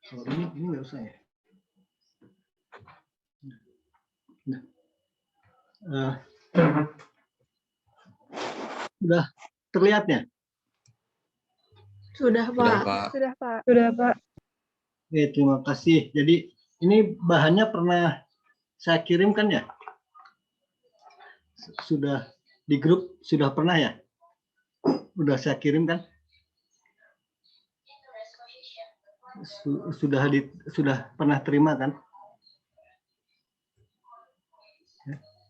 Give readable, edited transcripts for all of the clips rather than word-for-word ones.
Kalau ini nggak usah ya. Nah, sudah terlihatnya? Sudah, Pak. Sudah, Pak. Sudah, Pak. Oke, terima kasih. Jadi ini bahannya pernah saya kirimkan ya? Sudah di grup, sudah pernah ya? Sudah saya kirim kan? Sudah pernah terima kan?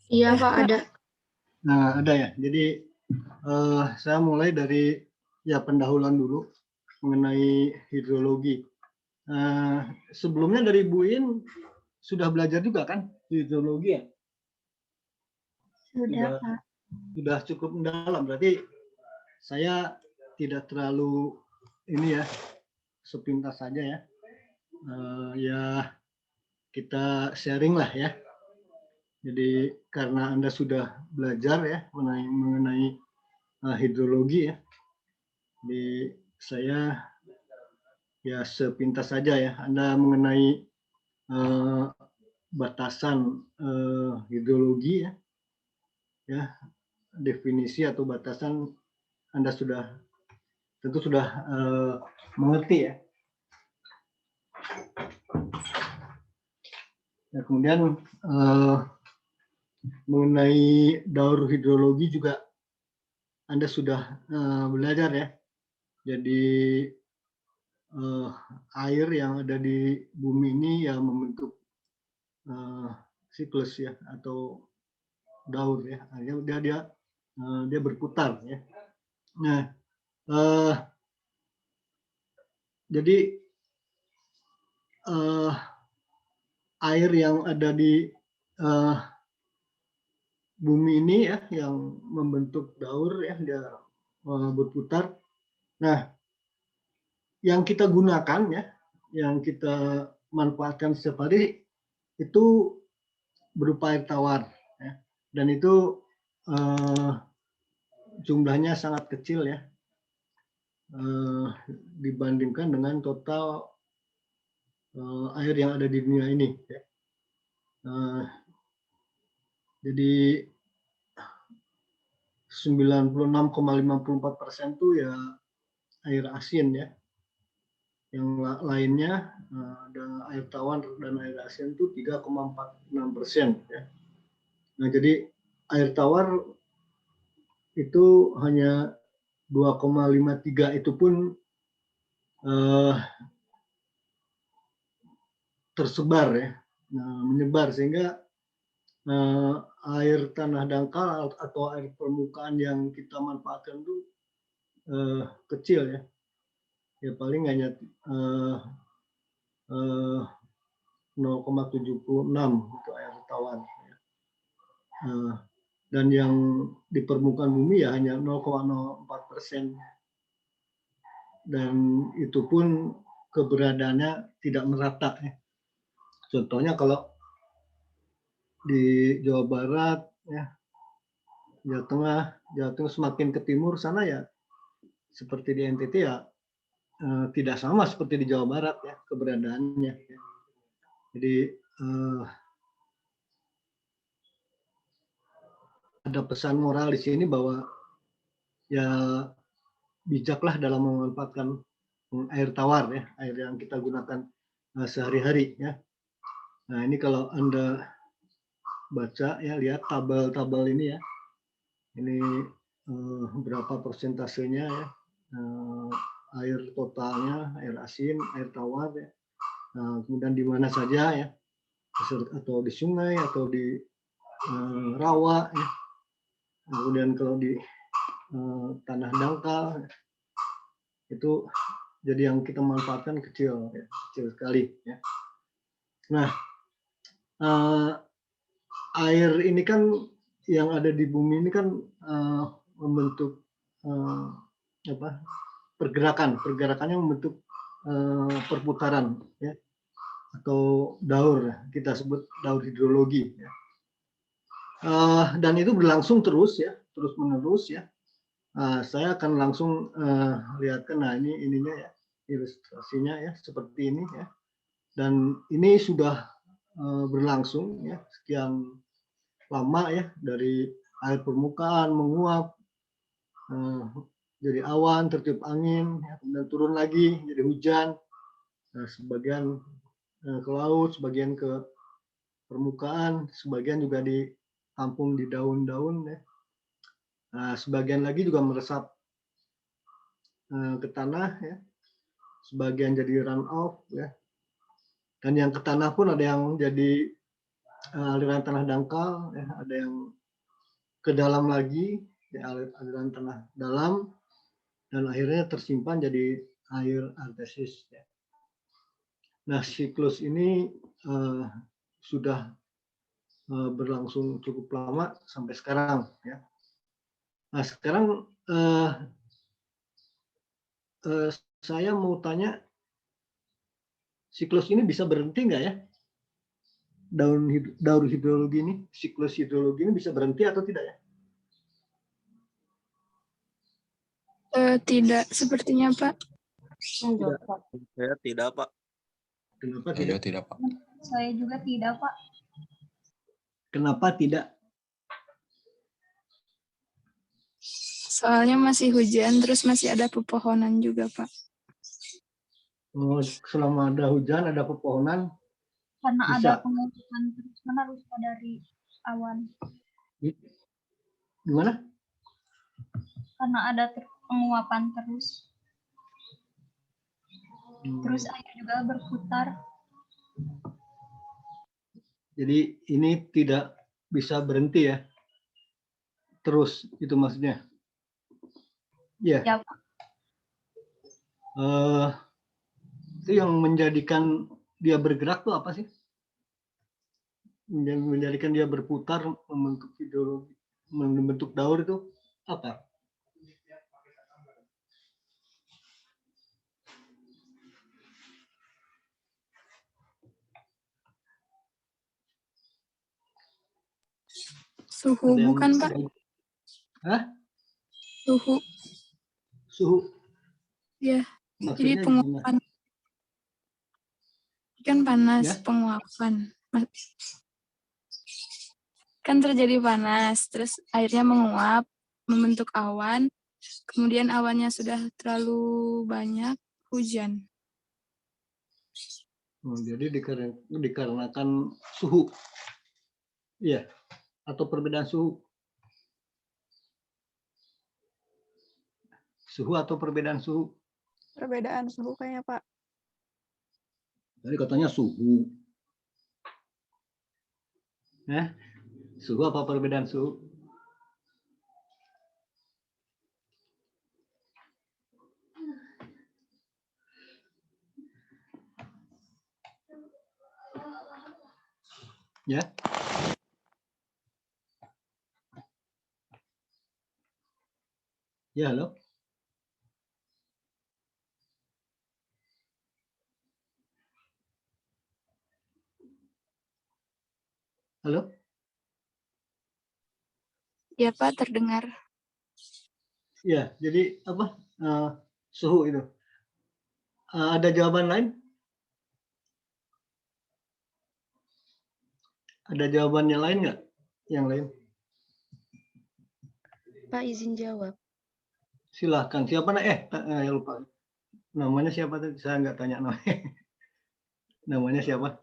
Iya, Pak, ada. Nah, ada ya. Jadi saya mulai dari ya pendahuluan dulu mengenai hidrologi. Sebelumnya dari Bu In sudah belajar juga kan hidrologi ya? Sudah, Pak. Sudah cukup mendalam. Berarti saya tidak terlalu ini ya, sepintas saja ya. Ya kita sharing lah ya. Jadi karena Anda sudah belajar ya mengenai hidrologi ya. Jadi saya ya sepintas saja ya, Anda mengenai batasan hidrologi ya, definisi atau batasan Anda tentu sudah mengerti ya. Nah, kemudian mengenai daur hidrologi juga Anda sudah belajar ya. Jadi air yang ada di bumi ini yang membentuk siklus ya atau daur ya. Dia berputar ya. Nah, jadi air yang ada di bumi ini ya yang membentuk daur ya, dia berputar. Nah, yang kita gunakan ya, yang kita manfaatkan setiap hari itu berupa air tawar ya. Dan itu jumlahnya sangat kecil ya dibandingkan dengan total air yang ada di dunia ini ya. Jadi 96,54% itu ya air asin ya. Yang lainnya ada air tawar dan air asin itu 3,46% ya. Nah, jadi air tawar itu hanya 2,53, itu pun tersebar ya, menyebar, sehingga air tanah dangkal atau air permukaan yang kita manfaatkan itu kecil ya. Ya paling hanya 0,76 itu air tawar. Dan yang di permukaan bumi ya hanya 0,04%. Dan itu pun keberadaannya tidak merata ya. Contohnya kalau di Jawa Barat ya, Jawa Tengah semakin ke timur sana ya seperti di NTT ya tidak sama seperti di Jawa Barat ya keberadaannya. Jadi ada pesan moral di sini bahwa ya bijaklah dalam memanfaatkan air tawar ya, air yang kita gunakan sehari-hari ya. Nah, ini kalau Anda baca ya, lihat tabel-tabel ini ya. Ini berapa persentasenya ya. Air totalnya, air asin, air tawar ya. Kemudian di mana saja ya. Atau di sungai atau di rawa ya. Kemudian kalau di tanah dangkal itu jadi yang kita manfaatkan kecil ya, kecil sekali ya. Nah, air ini kan yang ada di bumi ini kan membentuk pergerakannya membentuk perputaran ya, atau daur, kita sebut daur hidrologi ya. Dan itu berlangsung terus ya, terus menerus ya. Saya akan langsung lihatkan, nah ini ininya ya, ilustrasinya ya seperti ini ya. Dan ini sudah berlangsung ya sekian lama ya, dari air permukaan menguap jadi awan, tertiup angin, ya, kemudian turun lagi jadi hujan. Nah, sebagian ke laut, sebagian ke permukaan, sebagian juga ditampung di daun-daun ya. Nah, sebagian lagi juga meresap ke tanah ya. Sebagian jadi run off ya. Dan yang ke tanah pun ada yang jadi aliran tanah dangkal ya, ada yang ke dalam lagi ya, aliran tanah dalam, dan akhirnya tersimpan jadi air antesis ya. Nah, siklus ini sudah berlangsung cukup lama sampai sekarang ya. Nah, sekarang saya mau tanya, siklus ini bisa berhenti nggak ya? Daur hidrologi ini, siklus hidrologi ini bisa berhenti atau tidak ya? Tidak, sepertinya Pak. Tidak. Saya tidak, Pak. Kenapa Saya tidak? tidak, Pak. Saya juga tidak, Pak. Kenapa tidak? Soalnya masih hujan, terus masih ada pepohonan juga, Pak. Oh, selama ada hujan, ada pepohonan, Karena bisa. ada penguapan terus-menerus dari awan. Gimana? Karena ada penguapan terus. Terus air juga berputar. Jadi ini tidak bisa berhenti ya? Terus, itu maksudnya? Iya. Ya, Pak. Itu yang menjadikan dia bergerak tuh apa sih? Yang menjadikan dia berputar, membentuk hidrologi, membentuk daur itu apa? Suhu, bukan, Pak? Hah? Suhu. Suhu? Ya, jadi Maksudnya penguapan. gimana? Kan panas, Ya? penguapan. Kan terjadi panas, terus airnya menguap, membentuk awan, kemudian awannya sudah terlalu banyak, hujan. Jadi dikarenakan suhu, iya, atau perbedaan suhu, atau perbedaan suhu. Perbedaan suhu kayaknya, Pak. Jadi katanya suhu, suhu apa perbedaan suhu? Ya. Ya, halo. Halo. Ya, Pak, terdengar. Ya, jadi apa? Suhu itu. Ada jawaban lain? Ada jawabannya lain nggak? Yang lain? Pak, izin jawab. Silahkan. Siapa? Ya lupa. Namanya siapa tadi? Saya nggak tanya namanya. Namanya siapa?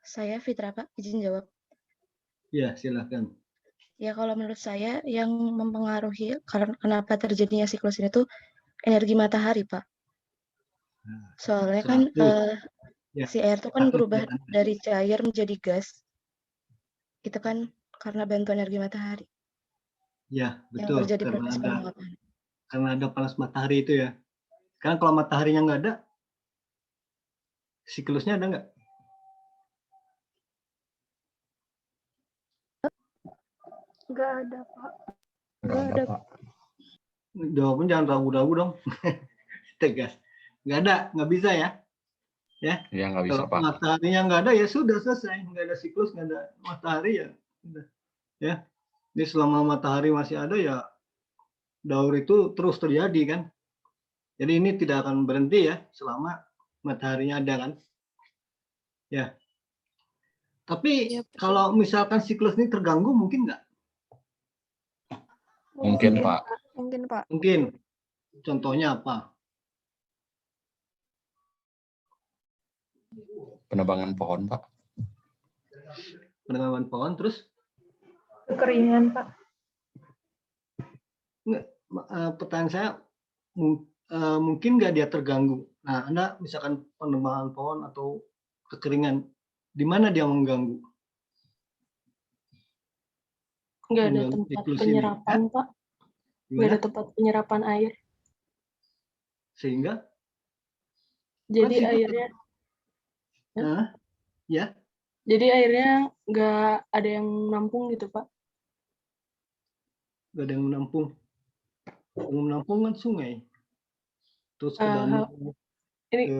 Saya Fitra, Pak. Izin jawab. Ya, silahkan. Ya, kalau menurut saya yang mempengaruhi kenapa terjadinya siklus ini tuh energi matahari, Pak. Soalnya kan Ya, si air itu kan satu berubah jawaban. dari cair menjadi gas. Itu kan karena bantuan energi matahari Ya, yang betul. terjadi proses penguapan. Karena ada panas matahari itu ya. Sekarang kalau mataharinya nggak ada, siklusnya ada nggak? Nggak ada, Pak. Nggak ada, Pak. Jawabannya jangan ragu-ragu dong. Tegas. Nggak ada, nggak bisa ya. Ya. Iya, nggak bisa, Kalau Pak. mataharinya nggak ada ya sudah selesai. Nggak ada siklus, nggak ada matahari ya. Sudah. Ya. Jadi selama matahari masih ada ya daur itu terus terjadi kan. Jadi ini tidak akan berhenti ya selama mataharinya ada kan? Ya. Tapi Iya, betul. kalau misalkan siklus ini terganggu mungkin nggak? Mungkin, Pak. Mungkin, Pak. Mungkin. Contohnya apa? Penebangan pohon, Pak. Penebangan pohon, terus Kekeringan, Pak. pertanyaan saya, mungkin nggak dia terganggu? Nah, Anda misalkan penebangan pohon atau kekeringan, di mana dia mengganggu? Nggak ada Mengganggu tempat siklus ini, penyerapan, ya? Pak. Nggak Gimana? ada tempat penyerapan air. Sehingga? Jadi siklus airnya, ya, jadi airnya nggak ada yang nampung gitu, Pak. nggak ada yang menampung. Yang menampung kan sungai. Terus ke Eh, danau, ini ke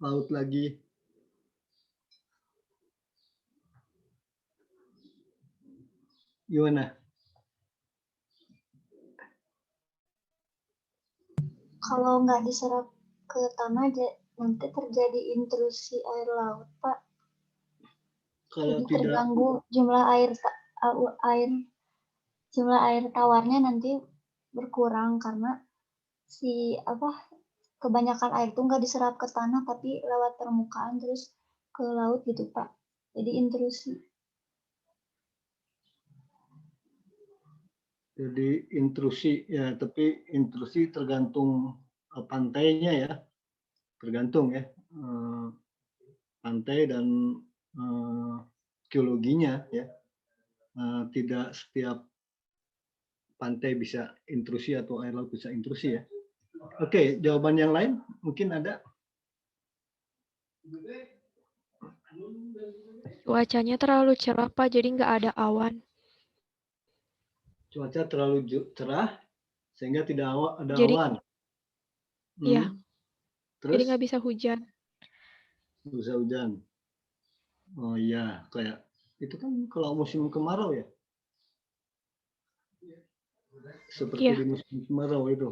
laut lagi. Gimana? Kalau nggak diserap ke tanah, nanti terjadi intrusi air laut, Pak. Kalau Jadi tidak, terganggu jumlah air tawarnya nanti berkurang karena kebanyakan air itu nggak diserap ke tanah tapi lewat permukaan terus ke laut gitu, Pak. Jadi intrusi. jadi intrusi ya, tapi intrusi tergantung pantainya ya, tergantung ya, pantai dan geologinya ya. Tidak setiap pantai bisa intrusi atau air laut bisa intrusi ya. Oke, jawaban yang lain mungkin ada. Cuacanya terlalu cerah, Pak, jadi nggak ada awan. Cuaca terlalu cerah sehingga tidak ada Jadi- awan. Iya. Terus Jadi nggak bisa hujan. bisa hujan. Oh iya, kayak itu kan kalau musim kemarau ya. Seperti Iya. di musim kemarau itu.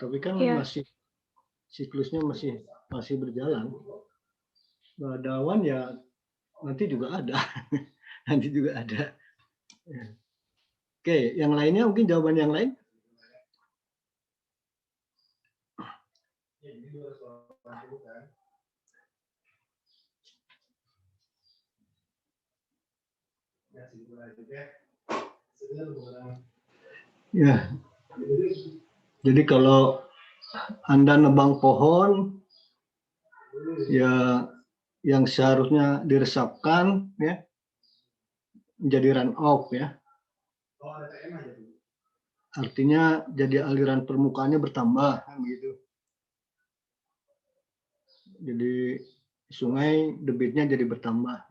Tapi kan Iya. masih siklusnya masih berjalan. Nggak ada awan ya, nanti juga ada. Nanti juga ada. Ya. Oke, yang lainnya mungkin jawaban yang lain. Ya, jadi kalau Anda nebang pohon, ya yang seharusnya diresapkan ya menjadi run off ya. Artinya jadi aliran permukaannya bertambah kan gitu. Jadi sungai debitnya jadi bertambah.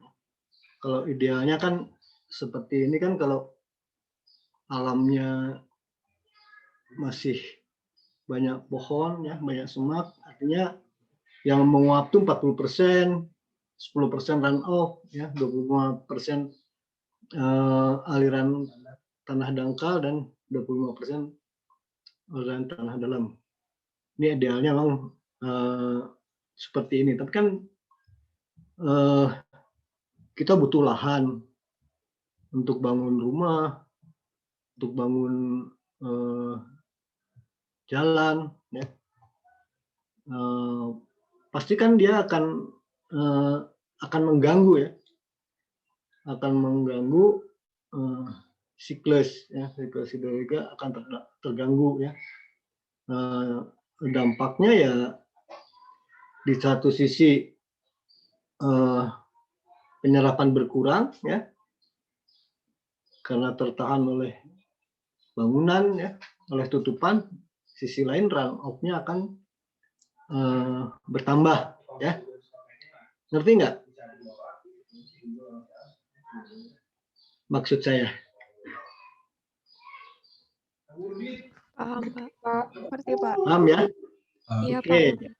Kalau idealnya kan seperti ini kan, kalau alamnya masih banyak pohon ya, banyak semak, artinya yang menguap itu 40%, 10% run off ya, 25% aliran tanah dangkal dan 25% aliran tanah dalam. Ini idealnya memang seperti ini. Tapi kan kita butuh lahan untuk bangun rumah, untuk bangun jalan, ya. Pasti kan dia akan mengganggu ya, akan mengganggu siklus ya, siklus hidrologika akan terganggu ya. Dampaknya ya di satu sisi penyerapan berkurang ya, karena tertahan oleh bangunan ya, oleh tutupan. Sisi lain run off-nya akan bertambah ya. Ngerti nggak maksud saya? Paham, Pak. Ngerti, Pak. Paham ya? Iya, Oke. Pak.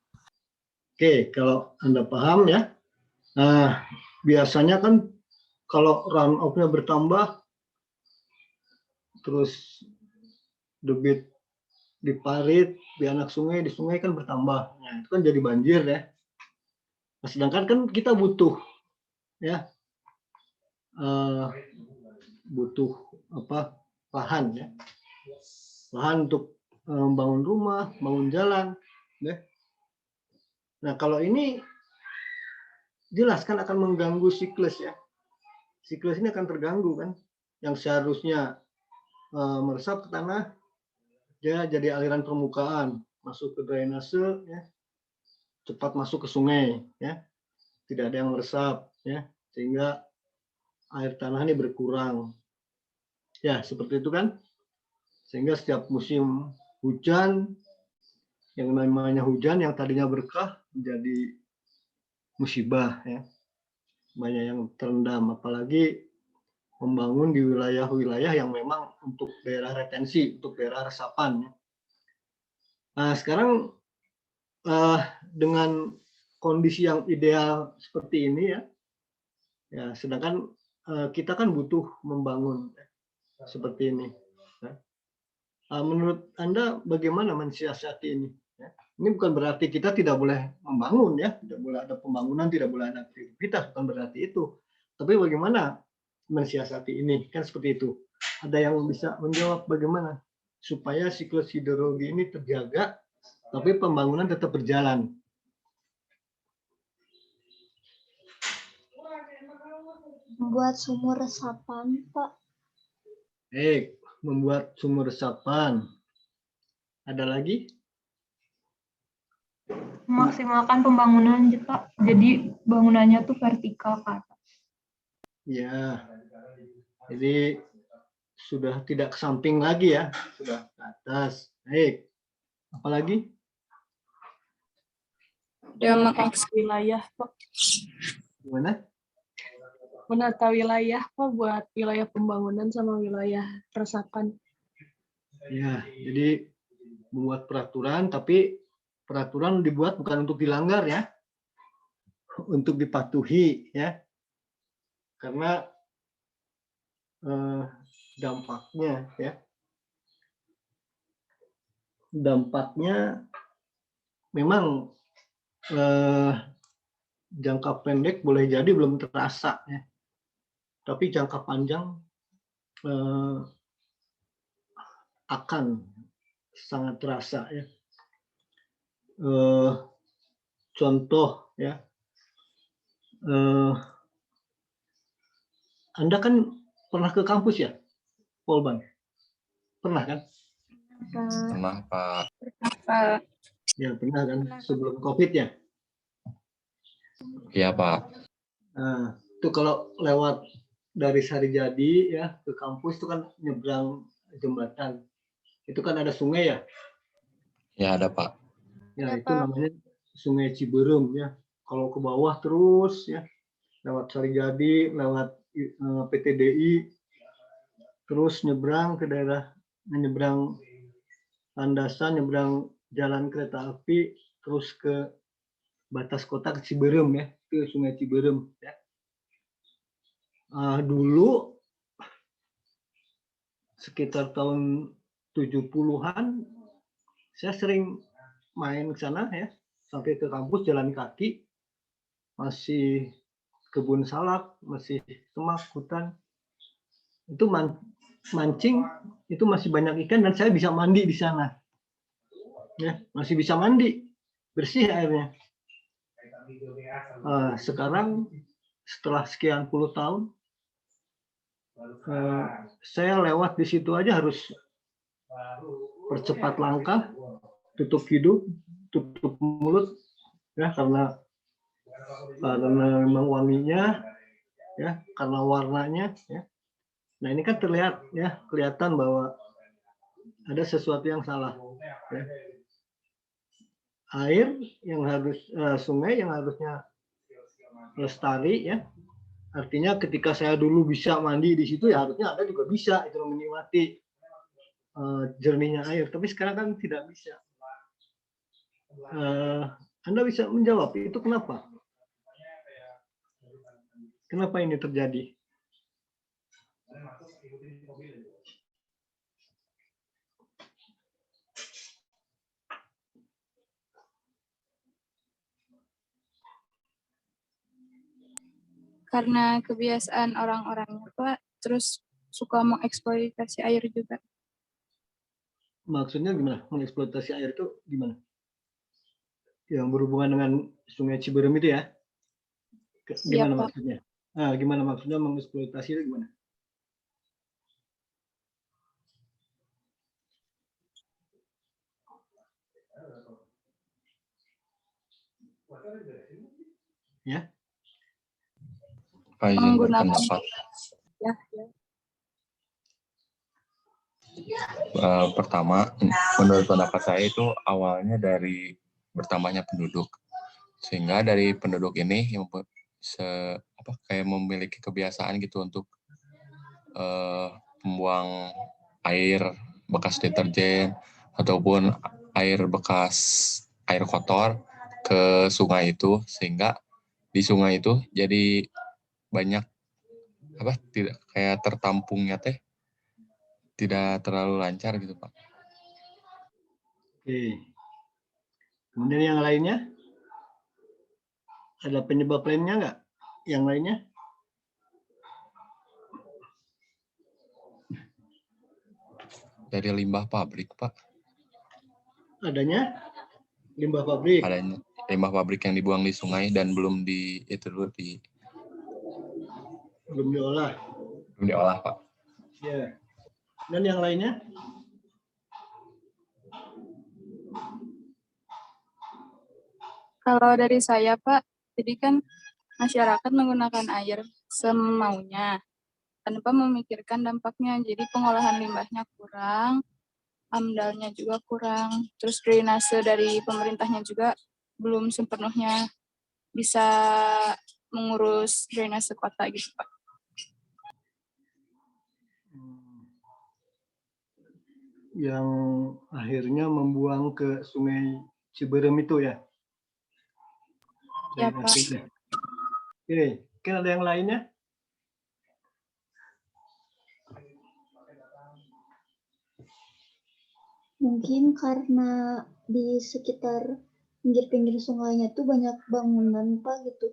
Oke, kalau Anda paham ya. Nah, biasanya kan kalau run off-nya bertambah, terus debit di parit, di anak sungai, di sungai kan bertambah. Nah, itu kan jadi banjir ya. Nah, sedangkan kan kita butuh ya butuh apa lahan ya, lahan untuk membangun rumah, bangun jalan ya. Nah, kalau ini jelas kan akan mengganggu siklus ya. Siklus ini akan terganggu kan, yang seharusnya meresap ke tanah dia jadi aliran permukaan, masuk ke drainase ya, cepat masuk ke sungai ya, tidak ada yang meresap ya, sehingga air tanah ini berkurang ya, seperti itu kan. Sehingga setiap musim hujan, yang namanya hujan yang tadinya berkah menjadi musibah ya, banyak yang terendam, apalagi membangun di wilayah-wilayah yang memang untuk daerah retensi, untuk daerah resapan. Nah, sekarang dengan kondisi yang ideal seperti ini ya, sedangkan kita kan butuh membangun seperti ini. Menurut Anda bagaimana mensiasati ini? Ini bukan berarti kita tidak boleh membangun ya, tidak boleh ada pembangunan, tidak boleh ada aktivitas, bukan berarti itu. Tapi bagaimana mensiasati ini, kan seperti itu. Ada yang bisa menjawab bagaimana supaya siklus hidrologi ini terjaga, tapi pembangunan tetap berjalan. Membuat sumur resapan, Pak. Membuat sumur resapan. Ada lagi? Memaksimalkan pembangunan, Pak. Jadi bangunannya tuh vertikal ke atas. Ya, jadi sudah tidak ke samping lagi ya, sudah ke atas. Baik, apalagi? Dia Wilayah, Pak. Gimana? Menata wilayah, Pak, buat wilayah pembangunan sama wilayah resapan. Ya, jadi membuat peraturan, tapi peraturan dibuat bukan untuk dilanggar ya, untuk dipatuhi ya, karena dampaknya memang jangka pendek boleh jadi belum terasa ya, tapi jangka panjang akan sangat terasa ya. Contoh ya, Anda kan pernah ke kampus ya, Polban? Pernah kan? Pernah, Pak. Ya, pernah kan, sebelum COVID ya? Iya, Pak. Nah, itu kalau lewat dari Sarijadi ya ke kampus itu kan nyebrang jembatan. Itu kan ada sungai ya? Ya, ada, Pak. Ya, itu namanya Sungai Ciberem ya. Kalau ke bawah terus ya, lewat Sarijadi, lewat PTDI, terus nyebrang ke daerah, nyebrang landasan, nyebrang jalan kereta api, terus ke batas kota ke Ciberem ya, ke Sungai Ciberem ya. Dulu sekitar tahun 70-an saya sering main ke sana ya, sampai ke kampus jalan kaki, masih kebun salak, masih semak, hutan. Itu mancing, itu masih banyak ikan dan saya bisa mandi di sana. Ya, masih bisa mandi, bersih airnya. Sekarang setelah sekian puluh tahun, saya lewat di situ aja harus percepat langkah, tutup hidung, tutup mulut, ya karena memang wanginya, ya karena warnanya, ya. Nah ini kan terlihat, ya kelihatan bahwa ada sesuatu yang salah. Ya. Air yang harus sungai yang harusnya lestari, ya. Artinya ketika saya dulu bisa mandi di situ, ya harusnya Anda juga bisa itu menikmati jernihnya air. Tapi sekarang kan tidak bisa. Anda bisa menjawab itu kenapa? Kenapa ini terjadi? karena kebiasaan orang-orangnya Pak, terus suka mengeksploitasi air juga. Maksudnya gimana? Mengeksploitasi air itu gimana? Yang berhubungan dengan Sungai Ciberem itu ya? Iya Gimana Pak. maksudnya? Nah, gimana maksudnya mengeksploitasi itu gimana? Ya, Pak izin Menggunakan berpendapat. ya. Pertama, menurut pendapat saya itu awalnya dari bertambahnya penduduk. Sehingga dari penduduk ini yang kayak memiliki kebiasaan gitu untuk membuang air bekas deterjen ataupun air bekas air kotor ke sungai itu, sehingga di sungai itu jadi banyak tidak kayak tertampungnya tidak terlalu lancar gitu Pak. oke. Kemudian yang lainnya? Ada penyebab lainnya nggak? Yang lainnya? Dari limbah pabrik Pak. Adanya limbah pabrik. Adanya limbah pabrik yang dibuang di sungai dan belum Belum diolah. belum diolah Pak. Ya. Dan yang lainnya? Kalau dari saya Pak, jadi kan masyarakat menggunakan air semaunya tanpa memikirkan dampaknya. Jadi pengolahan limbahnya kurang, AMDAL-nya juga kurang, terus drainase dari pemerintahnya juga belum sepenuhnya bisa mengurus drainase kota gitu Pak. Yang akhirnya membuang ke Sungai Ciberem itu ya? Ya Pak. Oke, mungkin ada yang lainnya? Mungkin karena di sekitar pinggir-pinggir sungainya tuh banyak bangunan Pak gitu.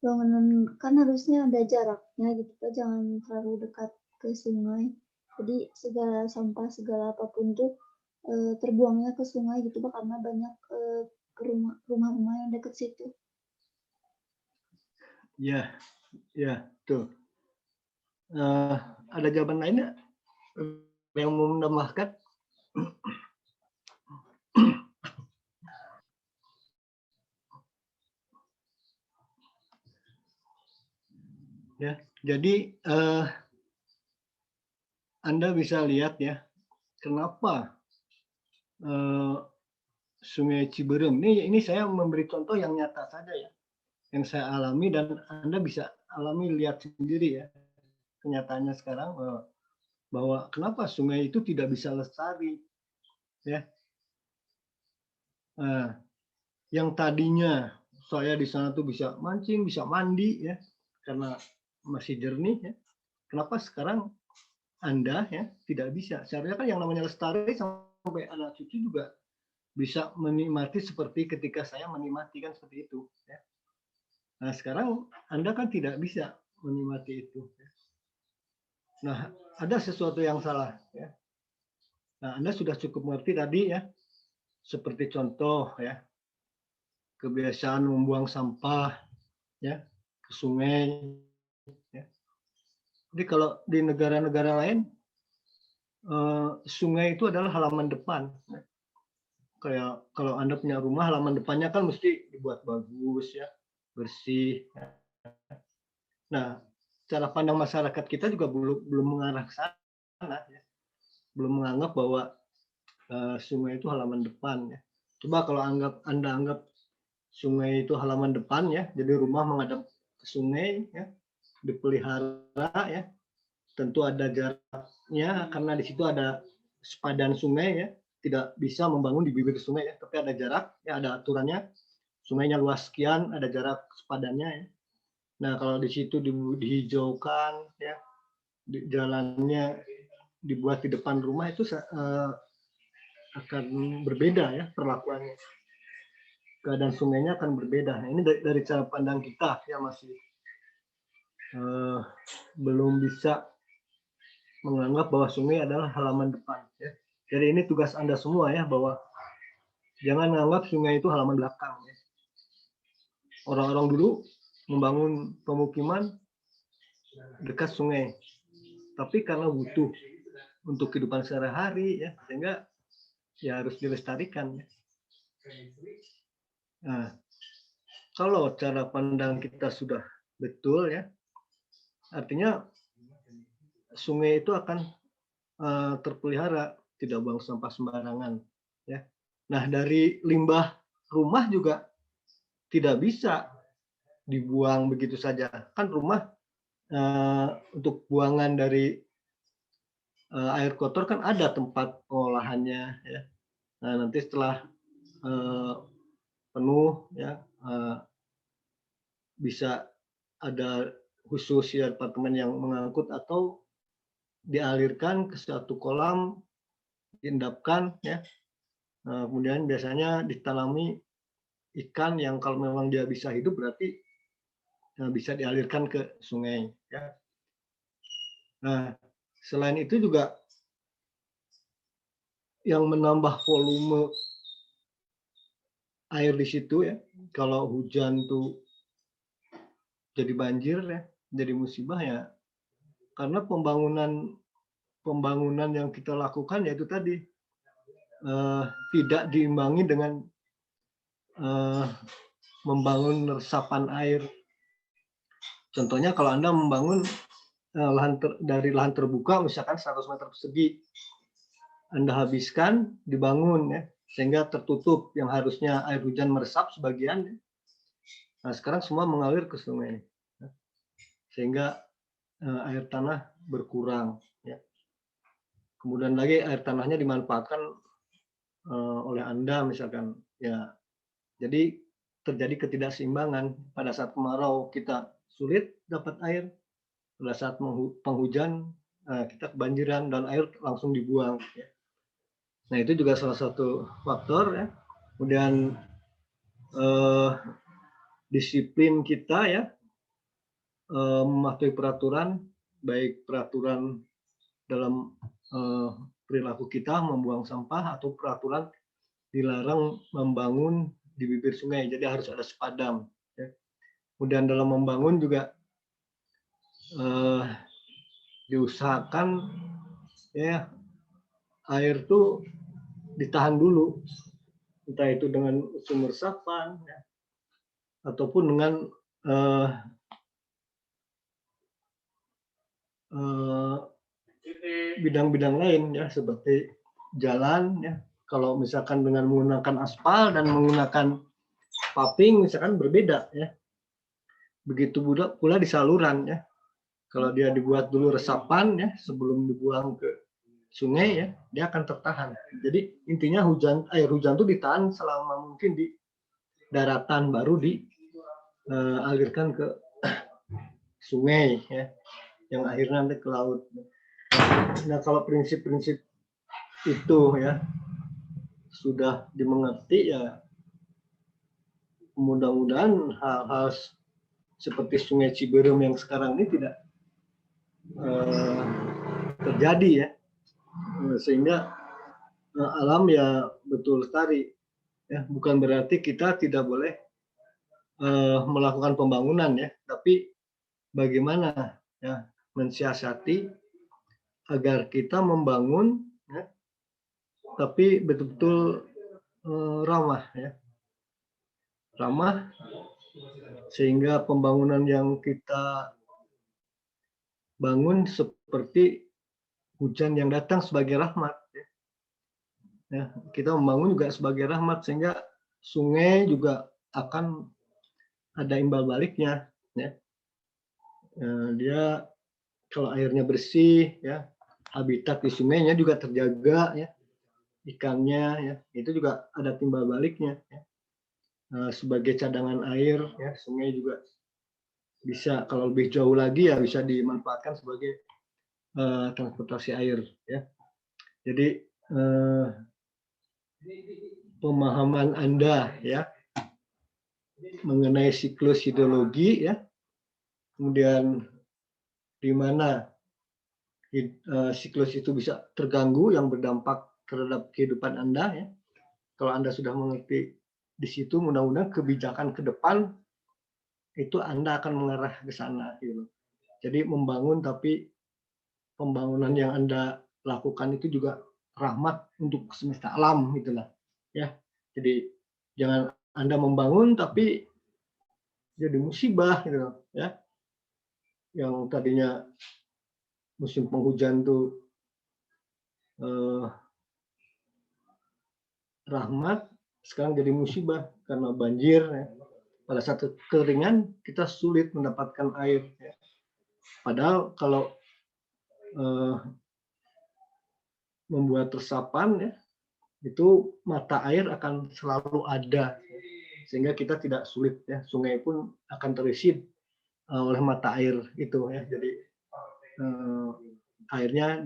Bangunan kan harusnya ada jaraknya gitu Pak, jangan terlalu dekat ke sungai. Jadi segala sampah segala apapun tuh terbuangnya ke sungai gitu Pak, karena banyak ke rumah-rumah yang dekat situ. Ya, ya, tuh. Ada jawaban lainnya yang mau menambahkan? Ya, jadi Anda bisa lihat ya, kenapa Sungai Ciberem ini saya memberi contoh yang nyata saja ya, yang saya alami dan Anda bisa alami, lihat sendiri ya kenyataannya sekarang bahwa kenapa sungai itu tidak bisa lestari ya. Yang tadinya saya di sana tuh bisa mancing, bisa mandi ya karena masih jernih ya. Kenapa sekarang Anda ya tidak bisa? Seharusnya kan yang namanya lestari sampai anak cucu juga bisa menikmati seperti ketika saya menikmati, kan seperti itu ya. Nah sekarang Anda kan tidak bisa menikmati itu ya. Nah ada sesuatu yang salah ya. Nah Anda sudah cukup mengerti tadi ya, seperti contoh ya, kebiasaan membuang sampah ya ke sungai ya. Jadi kalau di negara-negara lain sungai itu adalah halaman depan ya. Kayak kalau Anda punya rumah, halaman depannya kan mesti dibuat bagus ya, bersih ya. Nah cara pandang masyarakat kita juga belum mengarah ke sana ya. Belum menganggap bahwa sungai itu halaman depan ya. Coba kalau Anda anggap sungai itu halaman depan ya, jadi rumah menghadap ke sungai ya, dipelihara ya, tentu ada jaraknya karena di situ ada sepadan sungai ya, tidak bisa membangun di bibir sungai ya, tapi ada jarak ya, ada aturannya, sungainya luas sekian, ada jarak sepadannya ya. Nah kalau di situ dihijaukan ya, jalannya dibuat di depan rumah, itu akan berbeda ya perlakuannya, keadaan sungainya akan berbeda. Nah, ini dari cara pandang kita ya masih belum bisa menganggap bahwa sungai adalah halaman depan. Ya. Jadi ini tugas Anda semua ya, bahwa jangan menganggap sungai itu halaman belakang. Ya. Orang-orang dulu membangun pemukiman dekat sungai, tapi karena butuh untuk kehidupan sehari-hari, ya, sehingga ya harus dilestarikan. Ya. Nah, kalau cara pandang kita sudah betul, ya, artinya sungai itu akan terpelihara, tidak buang sampah sembarangan. Ya. Nah, dari limbah rumah juga tidak bisa dibuang begitu saja. Kan rumah untuk buangan dari air kotor kan ada tempat pengolahannya. Ya. Nah, nanti setelah penuh, ya, bisa ada khusus ya departemen yang mengangkut atau dialirkan ke suatu kolam, diendapkan, ya. Kemudian biasanya ditanami ikan yang kalau memang dia bisa hidup berarti bisa dialirkan ke sungai. Ya. Nah, selain itu juga yang menambah volume air di situ, ya, kalau hujan tuh jadi banjir, ya, jadi musibah, ya, karena pembangunan yang kita lakukan yaitu tadi tidak diimbangi dengan membangun resapan air. Contohnya kalau Anda membangun dari lahan terbuka misalkan 100 meter persegi, Anda habiskan dibangun, ya, sehingga tertutup yang harusnya air hujan meresap sebagian. Ya. Nah, sekarang semua mengalir ke sungai, ya, sehingga air tanah berkurang. Ya. Kemudian lagi air tanahnya dimanfaatkan oleh Anda misalkan, ya. Jadi terjadi ketidakseimbangan. Pada saat kemarau kita sulit dapat air, pada saat penghujan kita kebanjiran dan air langsung dibuang. Ya. Nah, itu juga salah satu faktor, ya. Kemudian disiplin kita, ya, mematuhi peraturan, baik peraturan dalam perilaku kita membuang sampah atau peraturan dilarang membangun di bibir sungai. Jadi harus ada sepadam. Ya. Kemudian dalam membangun juga diusahakan, ya, air itu ditahan dulu, entah itu dengan sumber resapan, ya, ataupun dengan bidang-bidang lain, ya, seperti jalan, ya. Kalau misalkan dengan menggunakan aspal dan menggunakan paving misalkan berbeda, ya. Begitu pula di saluran, ya. Kalau dia dibuat dulu resapan, ya, sebelum dibuang ke sungai, ya, dia akan tertahan. Jadi intinya air hujan itu ditahan selama mungkin di daratan, baru dialirkan ke sungai, ya, yang akhirnya nanti ke laut. Nah, kalau prinsip-prinsip itu, ya, sudah dimengerti, ya, mudah-mudahan hal-hal seperti Sungai Ciberem yang sekarang ini tidak terjadi, ya, sehingga alam, ya, betul lestari. Ya, bukan berarti kita tidak boleh melakukan pembangunan, ya, tapi bagaimana, ya, mensiasati agar kita membangun, ya, tapi betul-betul ramah, ya, ramah, sehingga pembangunan yang kita bangun seperti hujan yang datang sebagai rahmat. Ya. Ya, kita membangun juga sebagai rahmat, sehingga sungai juga akan ada imbal baliknya. Ya. Dia kalau airnya bersih, ya, habitat di sungainya juga terjaga, ya, ikannya, ya, itu juga ada timbal baliknya. Ya. Sebagai cadangan air, ya, sungai juga bisa, kalau lebih jauh lagi, ya, bisa dimanfaatkan sebagai transportasi air. Ya. Jadi pemahaman Anda, ya, mengenai siklus hidrologi, ya, kemudian di mana siklus itu bisa terganggu yang berdampak terhadap kehidupan Anda ya. Kalau Anda sudah mengerti di situ, mudah-mudahan kebijakan ke depan itu Anda akan mengarah ke sana gitu. Jadi membangun, tapi pembangunan yang Anda lakukan itu juga rahmat untuk semesta alam gitulah ya. Jadi jangan Anda membangun tapi jadi musibah gitu ya. Yang tadinya musim penghujan tuh rahmat, sekarang jadi musibah karena banjir ya. Pada saat kekeringan kita sulit mendapatkan air ya. Padahal kalau membuat resapan ya, itu mata air akan selalu ada sehingga kita tidak sulit ya. Sungai pun akan terisi oleh mata air itu ya. Jadi airnya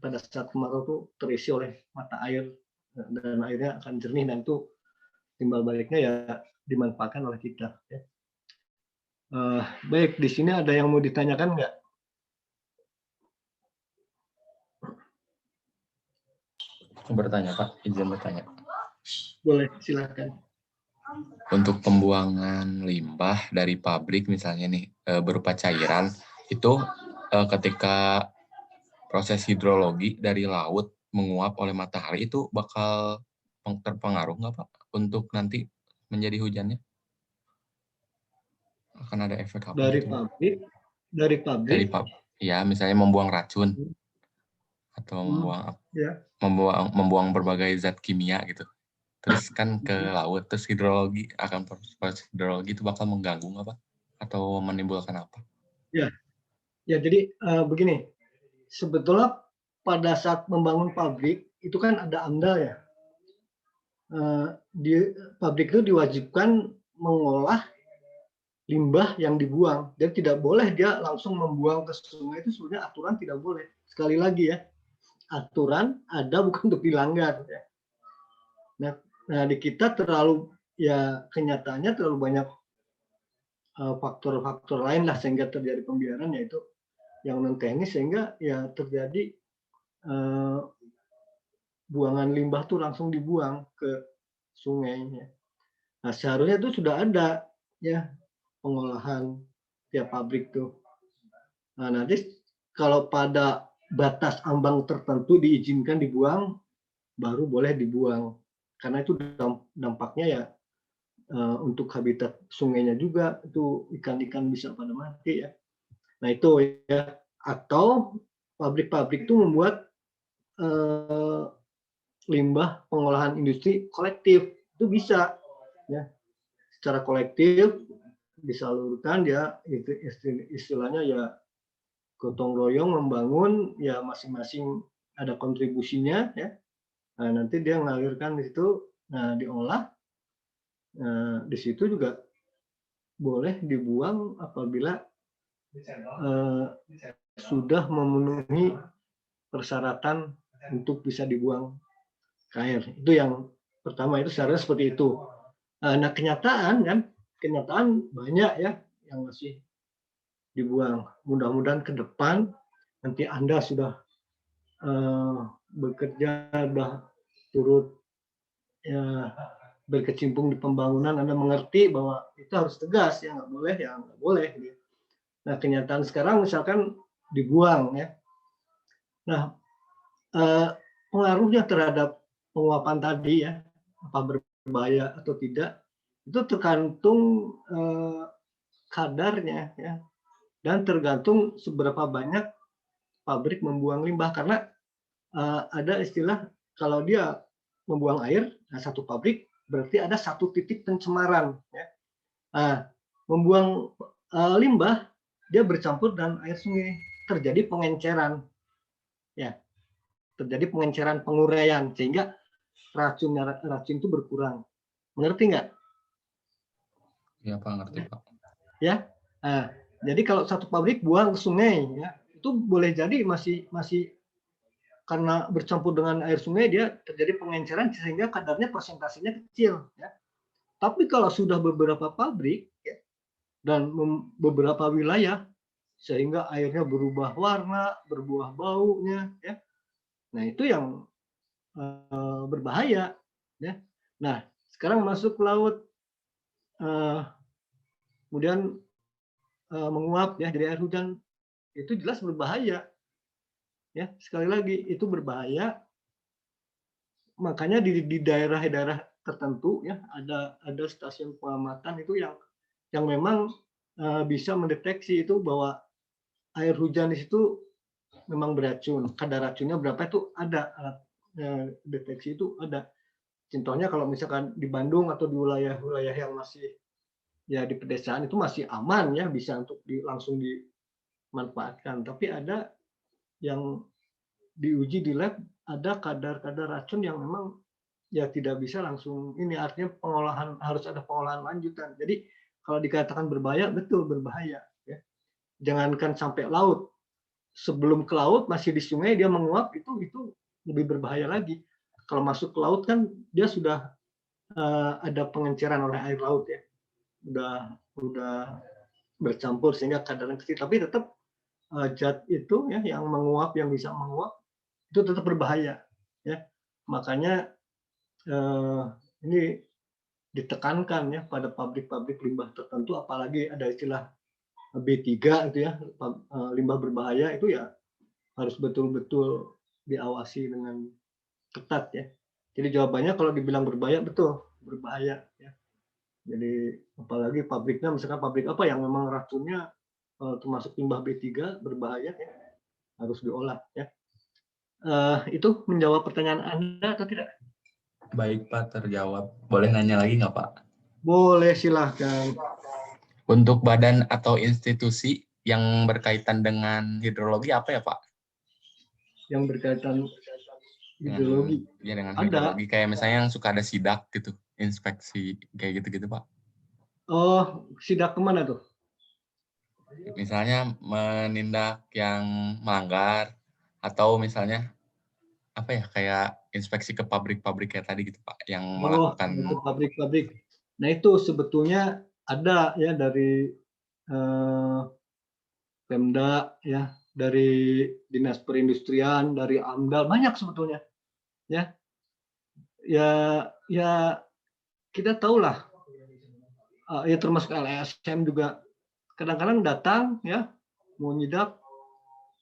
pada saat kemarau tuh terisi oleh mata air dan airnya akan jernih, dan itu timbal baliknya ya dimanfaatkan oleh kita ya. Baik, di sini ada yang mau ditanyakan nggak? Bertanya Pak, izin bertanya. Boleh, silakan. Untuk pembuangan limbah dari pabrik misalnya nih berupa cairan, itu ketika proses hidrologi dari laut menguap oleh matahari itu bakal terpengaruh nggak Pak untuk nanti menjadi hujannya? Akan ada efek apa? Dari gitu? pabrik? Ya, misalnya membuang racun atau membuang berbagai zat kimia gitu. Terus kan ke laut, terus proses hidrologi itu bakal mengganggu nggak Pak? Atau menimbulkan apa? Ya, jadi begini, sebetulnya pada saat membangun pabrik itu kan ada AMDAL ya. Di pabrik itu diwajibkan mengolah limbah yang dibuang, dan tidak boleh dia langsung membuang ke sungai. Itu sebenarnya aturan tidak boleh. Sekali lagi ya, aturan ada bukan untuk dilanggar ya. Nah di kita kenyataannya terlalu banyak faktor-faktor lain lah sehingga terjadi pembiaran, yaitu yang non teknis, sehingga ya terjadi buangan limbah tuh langsung dibuang ke sungai ya. Nah seharusnya itu sudah ada ya pengolahan tiap pabrik tuh. Nah nanti kalau pada batas ambang tertentu diizinkan dibuang, baru boleh dibuang, karena itu dampaknya ya untuk habitat sungainya juga, itu ikan-ikan bisa pada mati ya. Nah itu ya. Atau pabrik-pabrik itu membuat limbah pengolahan industri kolektif, itu bisa ya, secara kolektif disalurkan ya, itu istilahnya ya gotong royong membangun ya, masing-masing ada kontribusinya ya. Nah, nanti dia mengalirkan di situ, nah diolah. Nah, di situ juga boleh dibuang apabila sudah memenuhi persyaratan untuk bisa dibuang ke air. Itu yang pertama, itu seharusnya seperti itu. Nah, kenyataan banyak ya yang masih dibuang. Mudah-mudahan ke depan nanti Anda sudah bekerja, sudah turut ya, berkecimpung di pembangunan, Anda mengerti bahwa itu harus tegas, ya nggak boleh. Nah kenyataan sekarang misalkan dibuang ya. Nah pengaruhnya terhadap penguapan tadi ya, apa berbahaya atau tidak, itu tergantung kadarnya ya, dan tergantung seberapa banyak pabrik membuang limbah. Karena ada istilah, kalau dia membuang air, nah satu pabrik berarti ada satu titik pencemaran ya. Nah, membuang limbah, dia bercampur dengan air sungai, terjadi pengenceran ya, terjadi pengenceran, penguraian, sehingga racun itu berkurang. Mengerti nggak? Iya Pak, ngerti Pak. Ya, jadi kalau satu pabrik buang ke sungai ya, itu boleh jadi masih karena bercampur dengan air sungai, dia terjadi pengenceran sehingga kadarnya, persentasenya kecil ya. Tapi kalau sudah beberapa pabrik ya, dan beberapa wilayah sehingga airnya berubah warna, berubah baunya, ya. Nah itu yang berbahaya, ya. Nah sekarang masuk ke laut, kemudian menguap ya dari air hujan, itu jelas berbahaya, ya. Sekali lagi itu berbahaya. Makanya di daerah-daerah tertentu ya ada stasiun pengamatan itu yang memang bisa mendeteksi itu bahwa air hujan di situ memang beracun. Kadar racunnya berapa itu ada alat deteksi itu ada. Contohnya kalau misalkan di Bandung atau di wilayah-wilayah yang masih ya di pedesaan itu masih aman ya, bisa untuk langsung dimanfaatkan. Tapi ada yang diuji di lab, ada kadar-kadar racun yang memang ya tidak bisa langsung ini, artinya pengolahan harus ada pengolahan lanjutan. Jadi kalau dikatakan berbahaya, betul berbahaya. Ya. Jangankan sampai laut, sebelum ke laut masih di sungai dia menguap itu lebih berbahaya lagi. Kalau masuk ke laut kan dia sudah ada pengenceran oleh air laut ya, udah bercampur sehingga kadarnya kecil. Tapi tetap zat itu ya yang menguap, yang bisa menguap itu tetap berbahaya. Ya, makanya ini ditekankan ya pada pabrik-pabrik limbah tertentu, apalagi ada istilah B3 itu ya, limbah berbahaya itu ya harus betul-betul diawasi dengan ketat ya. Jadi jawabannya kalau dibilang berbahaya, betul berbahaya ya. Jadi apalagi pabriknya, misalkan pabrik apa yang memang racunnya termasuk limbah B3 berbahaya ya, harus diolah ya. Itu menjawab pertanyaan Anda atau tidak? Baik Pak, terjawab. Boleh nanya lagi nggak Pak? Boleh, silahkan. Untuk badan atau institusi yang berkaitan dengan hidrologi apa ya Pak? Yang berkaitan hidrologi. Ya dengan Ada. hidrologi, kayak misalnya yang suka ada sidak gitu, inspeksi kayak gitu-gitu Pak. Oh, sidak kemana tuh? Misalnya menindak yang melanggar, atau misalnya apa ya, kayak inspeksi ke pabrik-pabrik kayak tadi gitu Pak, yang melakukan. Itu pabrik-pabrik. Nah itu sebetulnya ada ya dari Pemda ya, dari Dinas Perindustrian, dari AMDAL, banyak sebetulnya ya. Ya kita tahulah ya, termasuk LSM juga kadang-kadang datang ya mau nyidak,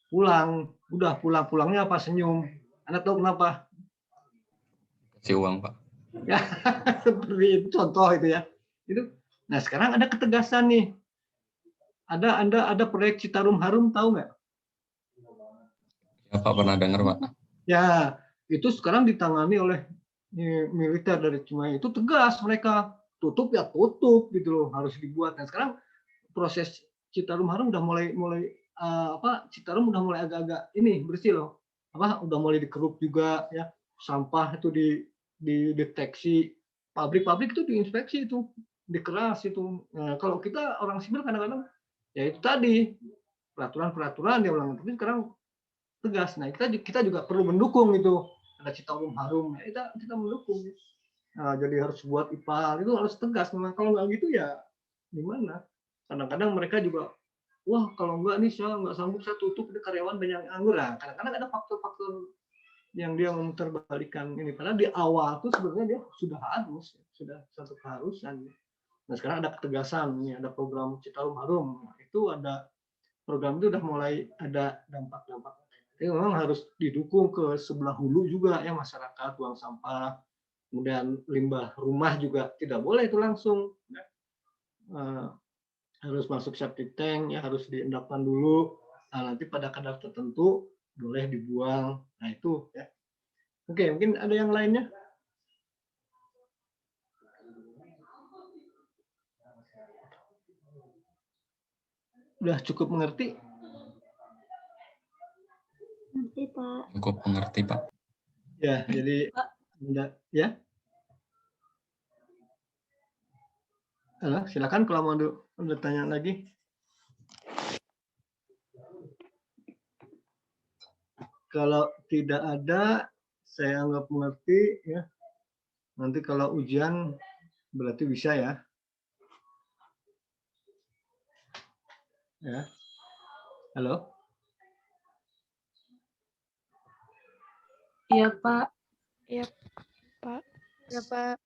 pulang, udah pulangnya apa senyum. Anda tahu kenapa? Kasih uang Pak. Ya seperti itu contoh itu ya. Itu. Nah sekarang ada ketegasan nih. Ada proyek Citarum Harum, tahu nggak? Ya Pak, pernah dengar Pak. Ya itu sekarang ditangani oleh militer dari Cimahi. Itu tegas, mereka tutup ya tutup gitu loh, harus dibuat. Nah sekarang proses Citarum Harum udah mulai Citarum udah mulai agak-agak ini bersih loh, udah mulai dikeruk juga ya, sampah itu dideteksi, pabrik-pabrik itu diinspeksi, itu dikeras itu. Nah, kalau kita orang sipil kadang-kadang ya itu tadi peraturan yang melanggar, tapi sekarang tegas. Nah kita juga perlu mendukung itu, ada Citarum Harum ya, kita mendukung. Nah, jadi harus buat IPAL itu harus tegas. Memang kalau nggak gitu ya gimana? Kadang-kadang mereka juga, wah kalau enggak nih saya nggak sanggup, saya tutup, di karyawan banyak yang nganggur. Nah, kadang-kadang ada faktor-faktor yang dia memutarbalikkan ini. Padahal di awal tuh sebenarnya dia sudah satu keharusan. Nah sekarang ada ketegasan, ini ada program Citarum Harum. Nah, itu ada program itu udah mulai ada dampak-dampak. Jadi memang harus didukung ke sebelah hulu juga ya, masyarakat, buang sampah, kemudian limbah rumah juga tidak boleh itu langsung. Harus masuk septic tank ya, harus diendapkan dulu. Nah, nanti pada kadar tertentu boleh dibuang. Nah itu ya. Oke, mungkin ada yang lainnya. Udah cukup mengerti? Nanti Pak. Cukup mengerti Pak. Ya, jadi ya. Silakan kalau mau tanya lagi. Kalau tidak ada, saya anggap mengerti ya. Nanti kalau ujian berarti bisa ya. Ya. Halo? Iya, Pak. Iya, Pak. Ya, Pak.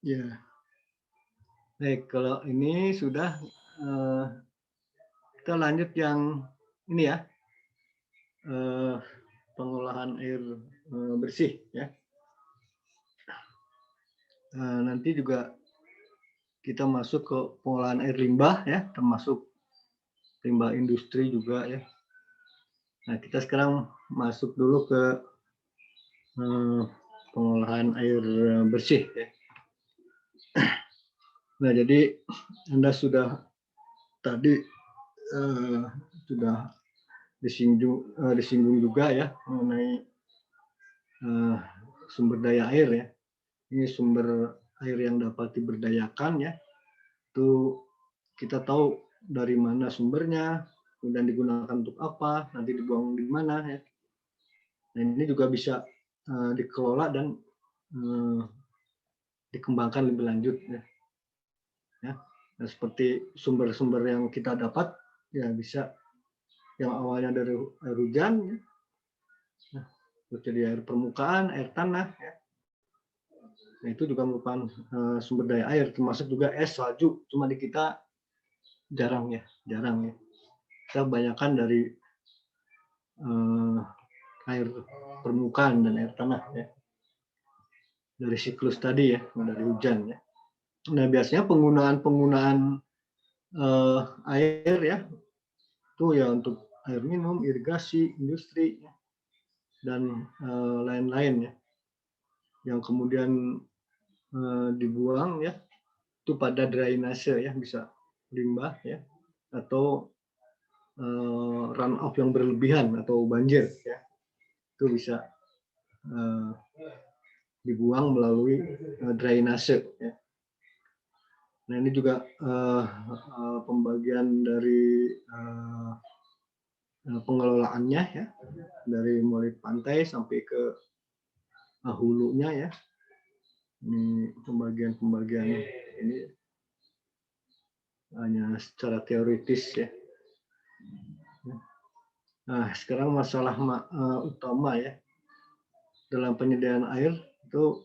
Ya. Baik, kalau ini sudah kita lanjut yang ini ya, pengolahan air bersih ya. Nanti juga kita masuk ke pengolahan air limbah ya, termasuk limbah industri juga ya. Nah, kita sekarang masuk dulu ke pengolahan air bersih ya. Nah, jadi Anda sudah tadi sudah disinggung juga ya mengenai sumber daya air ya. Ini sumber air yang dapat diberdayakan ya. Itu kita tahu dari mana sumbernya, kemudian digunakan untuk apa, nanti dibuang di mana ya. Nah, ini juga bisa dikelola dan dikembangkan lebih lanjut ya. Nah, seperti sumber-sumber yang kita dapat ya bisa yang awalnya dari air hujan ya. Nah, terus jadi air permukaan, air tanah ya. Nah, itu juga merupakan sumber daya air, termasuk juga es, salju. Cuma di kita jarang ya. Kita kebanyakan dari air permukaan dan air tanah ya. Dari siklus tadi ya, dari hujan ya. Nah, biasanya penggunaan air ya, itu ya untuk air minum, irigasi, industri, ya, dan lain-lain ya. Yang kemudian dibuang ya, itu pada drainase ya, bisa limbah ya, atau run off yang berlebihan atau banjir ya, itu bisa dibuang melalui drainase ya. Nah, ini juga pembagian dari pengelolaannya ya, dari mulai pantai sampai ke hulunya ya. Ini pembagian ini hanya secara teoritis ya. Nah, sekarang masalah utama ya dalam penyediaan air itu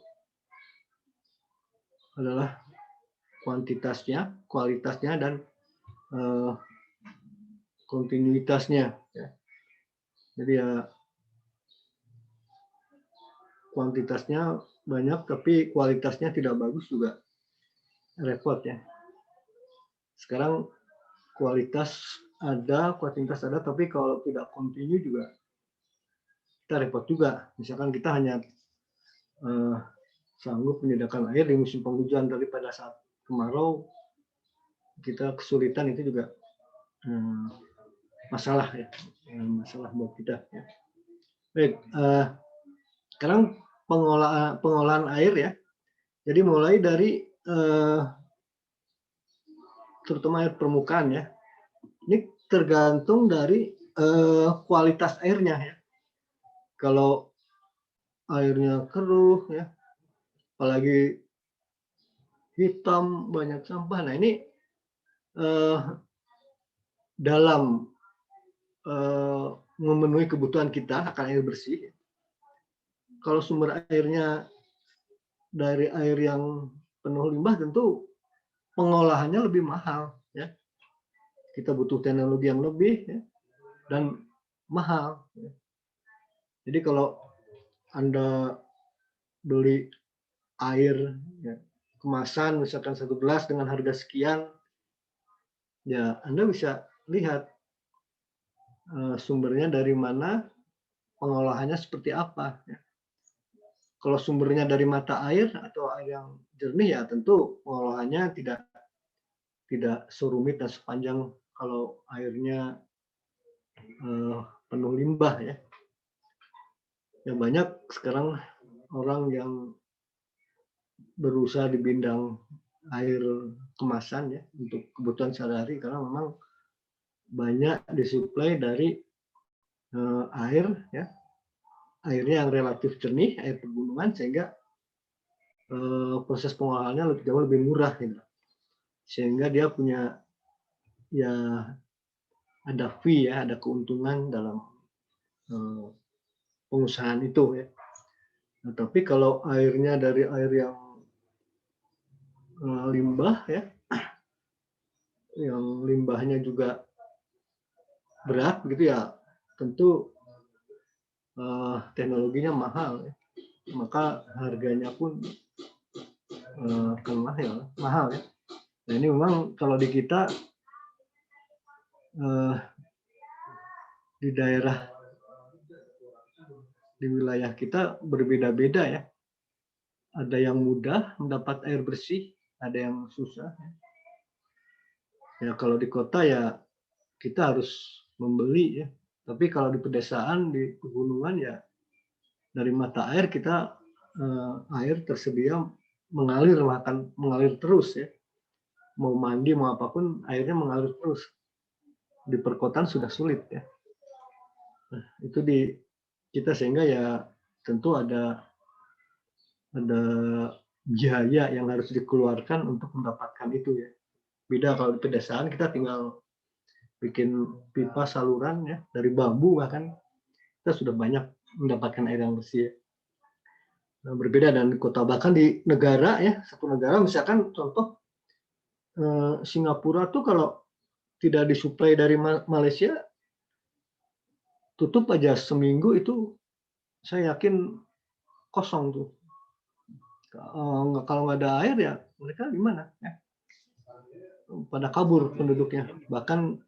adalah kuantitasnya, kualitasnya, dan kontinuitasnya. Ya. Jadi ya kuantitasnya banyak, tapi kualitasnya tidak bagus juga repot ya. Sekarang kualitas ada, kuantitas ada, tapi kalau tidak kontinu juga kita repot juga. Misalkan kita hanya sanggup menyediakan air di musim penghujan, tapi pada saat kemarau kita kesulitan, itu juga masalah ya, masalah buat kita ya. Baik, sekarang pengolahan air ya. Jadi mulai dari terutama air permukaan ya. Ini tergantung dari kualitas airnya ya. Kalau airnya keruh ya, apalagi hitam, banyak sampah. Nah, ini dalam memenuhi kebutuhan kita akan air bersih. Kalau sumber airnya dari air yang penuh limbah, tentu pengolahannya lebih mahal ya. Kita butuh teknologi yang lebih ya, dan mahal ya. Jadi kalau Anda beli air ya, kemasan misalkan 1 gelas dengan harga sekian, ya Anda bisa lihat sumbernya dari mana, pengolahannya seperti apa ya. Kalau sumbernya dari mata air atau air yang jernih, ya tentu pengolahannya tidak serumit dan sepanjang kalau airnya penuh limbah ya. Ya banyak sekarang orang yang berusaha di bidang air kemasan ya untuk kebutuhan sehari-hari, karena memang banyak disuplai dari air ya, airnya yang relatif jernih, air pegunungan, sehingga proses pengolahannya jauh lebih murah gitu. Sehingga dia punya ya ada fee ya, ada keuntungan dalam pengusahaan itu ya. Nah, tapi kalau airnya dari air yang limbah ya, yang limbahnya juga berat gitu ya, tentu teknologinya mahal ya. Maka harganya pun mahal ya. Nah, ini memang kalau di kita di daerah, di wilayah kita berbeda-beda ya. Ada yang mudah mendapat air bersih, ada yang susah. Ya kalau di kota ya kita harus membeli ya. Tapi kalau di pedesaan, di pegunungan ya dari mata air kita air tersedia mengalir, bahkan mengalir terus ya. Mau mandi mau apapun airnya mengalir terus. Di perkotaan sudah sulit ya. Nah, itu di kita sehingga ya tentu ada biaya yang harus dikeluarkan untuk mendapatkan itu ya. Beda kalau di pedesaan kita tinggal bikin pipa saluran ya dari bambu, bahkan kita sudah banyak mendapatkan air yang bersih ya. Nah, berbeda dengan di kota, bahkan di negara ya, satu negara misalkan contoh Singapura tuh kalau tidak disuplai dari Malaysia, tutup aja seminggu itu saya yakin kosong tuh. Kalau nggak ada air ya mereka gimana ya? Pada kabur penduduknya. Bahkan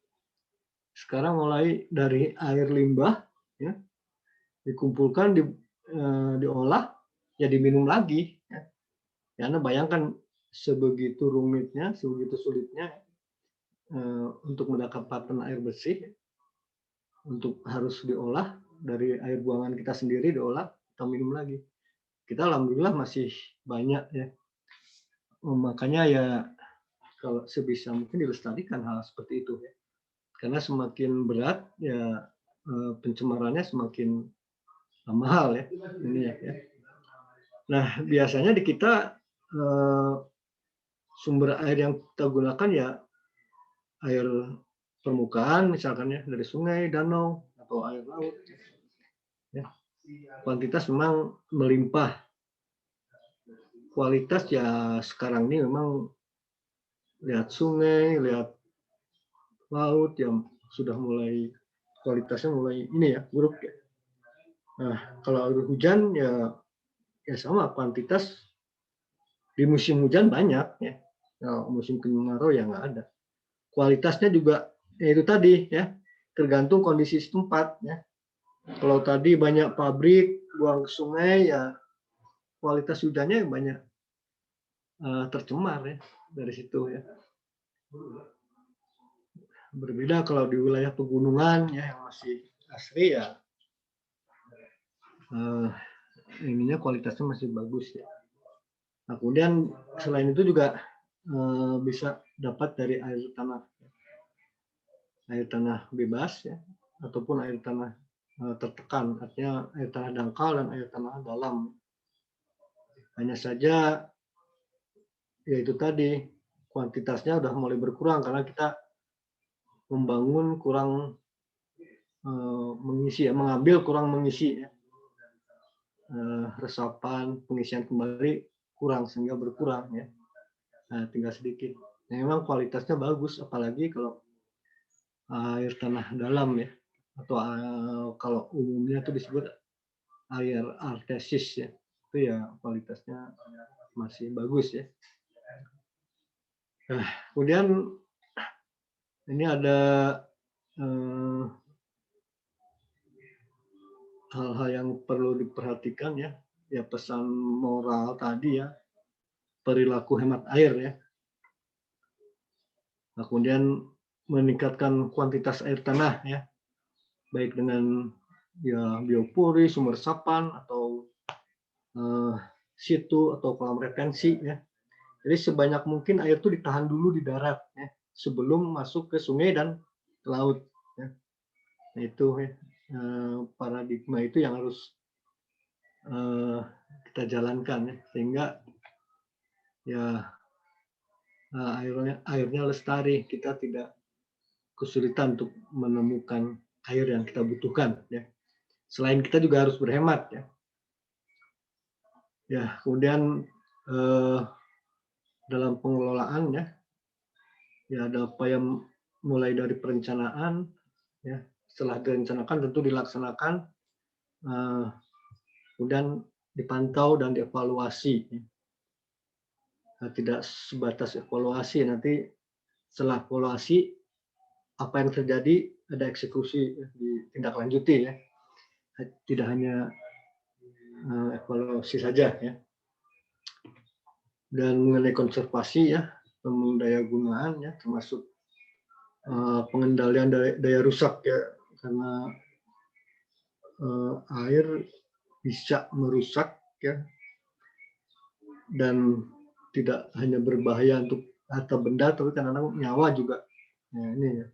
sekarang mulai dari air limbah ya, dikumpulkan, diolah, ya diminum lagi. Ya. Karena bayangkan sebegitu rumitnya, sebegitu sulitnya untuk mendapatkan air bersih, untuk harus diolah dari air buangan kita sendiri, diolah, kita minum lagi. Kita alhamdulillah masih banyak ya. Makanya ya kalau sebisa mungkin dilestarikan hal seperti itu ya. Karena semakin berat ya pencemarannya semakin mahal ya ini ya. Nah biasanya di kita sumber air yang kita gunakan ya air permukaan misalkan ya dari sungai, danau atau air laut. Ya. Kuantitas memang melimpah. Kualitas ya sekarang ini memang lihat sungai, lihat laut yang sudah mulai kualitasnya mulai ini ya buruk ya. Nah kalau air hujan ya sama kuantitas di musim hujan banyak ya. Nah, musim kemarau ya nggak ada. Kualitasnya juga ya itu tadi ya tergantung kondisi setempat ya. Kalau tadi banyak pabrik buang ke sungai ya kualitas hujannya banyak tercemar ya dari situ ya. Berbeda kalau di wilayah pegunungan ya yang masih asri ya ininya kualitasnya masih bagus ya. Nah, kemudian selain itu juga bisa dapat dari air tanah bebas ya ataupun air tanah tertekan, artinya air tanah dangkal dan air tanah dalam. Hanya saja yaitu tadi kuantitasnya udah mulai berkurang karena kita membangun kurang mengisi ya, mengambil kurang mengisi ya. Resapan pengisian kembali kurang sehingga berkurang ya. Nah, tinggal sedikit. Nah, memang kualitasnya bagus apalagi kalau air tanah dalam ya atau kalau umumnya itu disebut air artesis ya. Itu ya kualitasnya masih bagus ya. Nah, kemudian ini ada hal-hal yang perlu diperhatikan ya. Ya pesan moral tadi ya, perilaku hemat air ya. Nah, kemudian meningkatkan kuantitas air tanah ya, baik dengan ya biopori, sumber resapan atau situ atau kolam retensi ya. Jadi sebanyak mungkin air itu ditahan dulu di darat ya, sebelum masuk ke sungai dan ke laut. Ya. Nah, itu ya, paradigma itu yang harus kita jalankan ya, sehingga ya airnya lestari, kita tidak kesulitan untuk menemukan air yang kita butuhkan ya. Selain kita juga harus berhemat ya. Ya, kemudian dalam pengelolaan ya ada upaya mulai dari perencanaan ya. Setelah direncanakan tentu dilaksanakan, kemudian dipantau dan dievaluasi. Nah, tidak sebatas evaluasi, nanti setelah evaluasi apa yang terjadi ada eksekusi ditindaklanjuti ya. Tidak hanya evaluasi saja ya. Dan mengenai konservasi ya, pemudaya gunaan ya, termasuk pengendalian daya rusak ya, karena air bisa merusak ya, dan tidak hanya berbahaya untuk harta benda, tapi kadang-kadang nyawa juga. Ya, ini ya.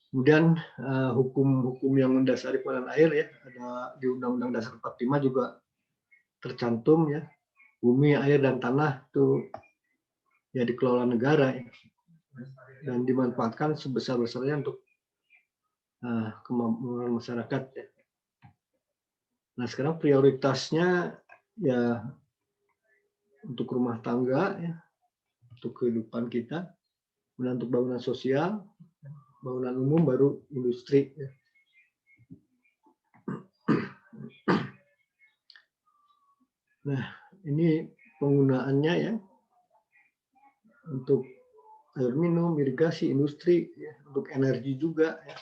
Kemudian hukum-hukum yang mendasari pengelolaan air ya, ada di Undang-Undang Dasar 45 juga tercantum ya, bumi, air, dan tanah itu ya dikelola negara ya, dan dimanfaatkan sebesar-besarnya untuk kemakmuran masyarakat ya. Nah sekarang prioritasnya ya untuk rumah tangga ya, untuk kehidupan kita, kemudian untuk bangunan sosial, bangunan umum, baru industri ya. Nah ini penggunaannya ya untuk air minum, irigasi, industri ya, untuk energi juga ya,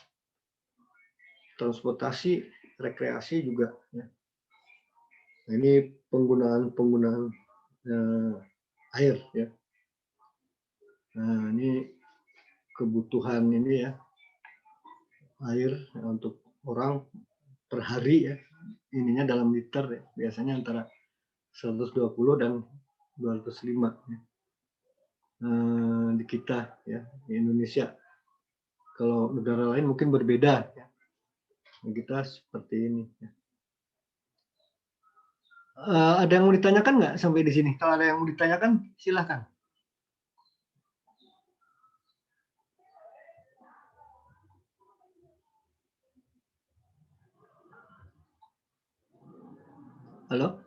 transportasi, rekreasi juga ya. Nah, ini penggunaan air ya. Nah ini kebutuhan ini ya, air ya, untuk orang per hari ya, ininya dalam liter ya, biasanya antara 120 dan 205 ya. Di kita ya, di Indonesia. Kalau negara lain mungkin berbeda ya. Kita seperti ini ya. Ada yang mau ditanyakan nggak sampai di sini? Kalau ada yang mau ditanyakan, silahkan. Halo?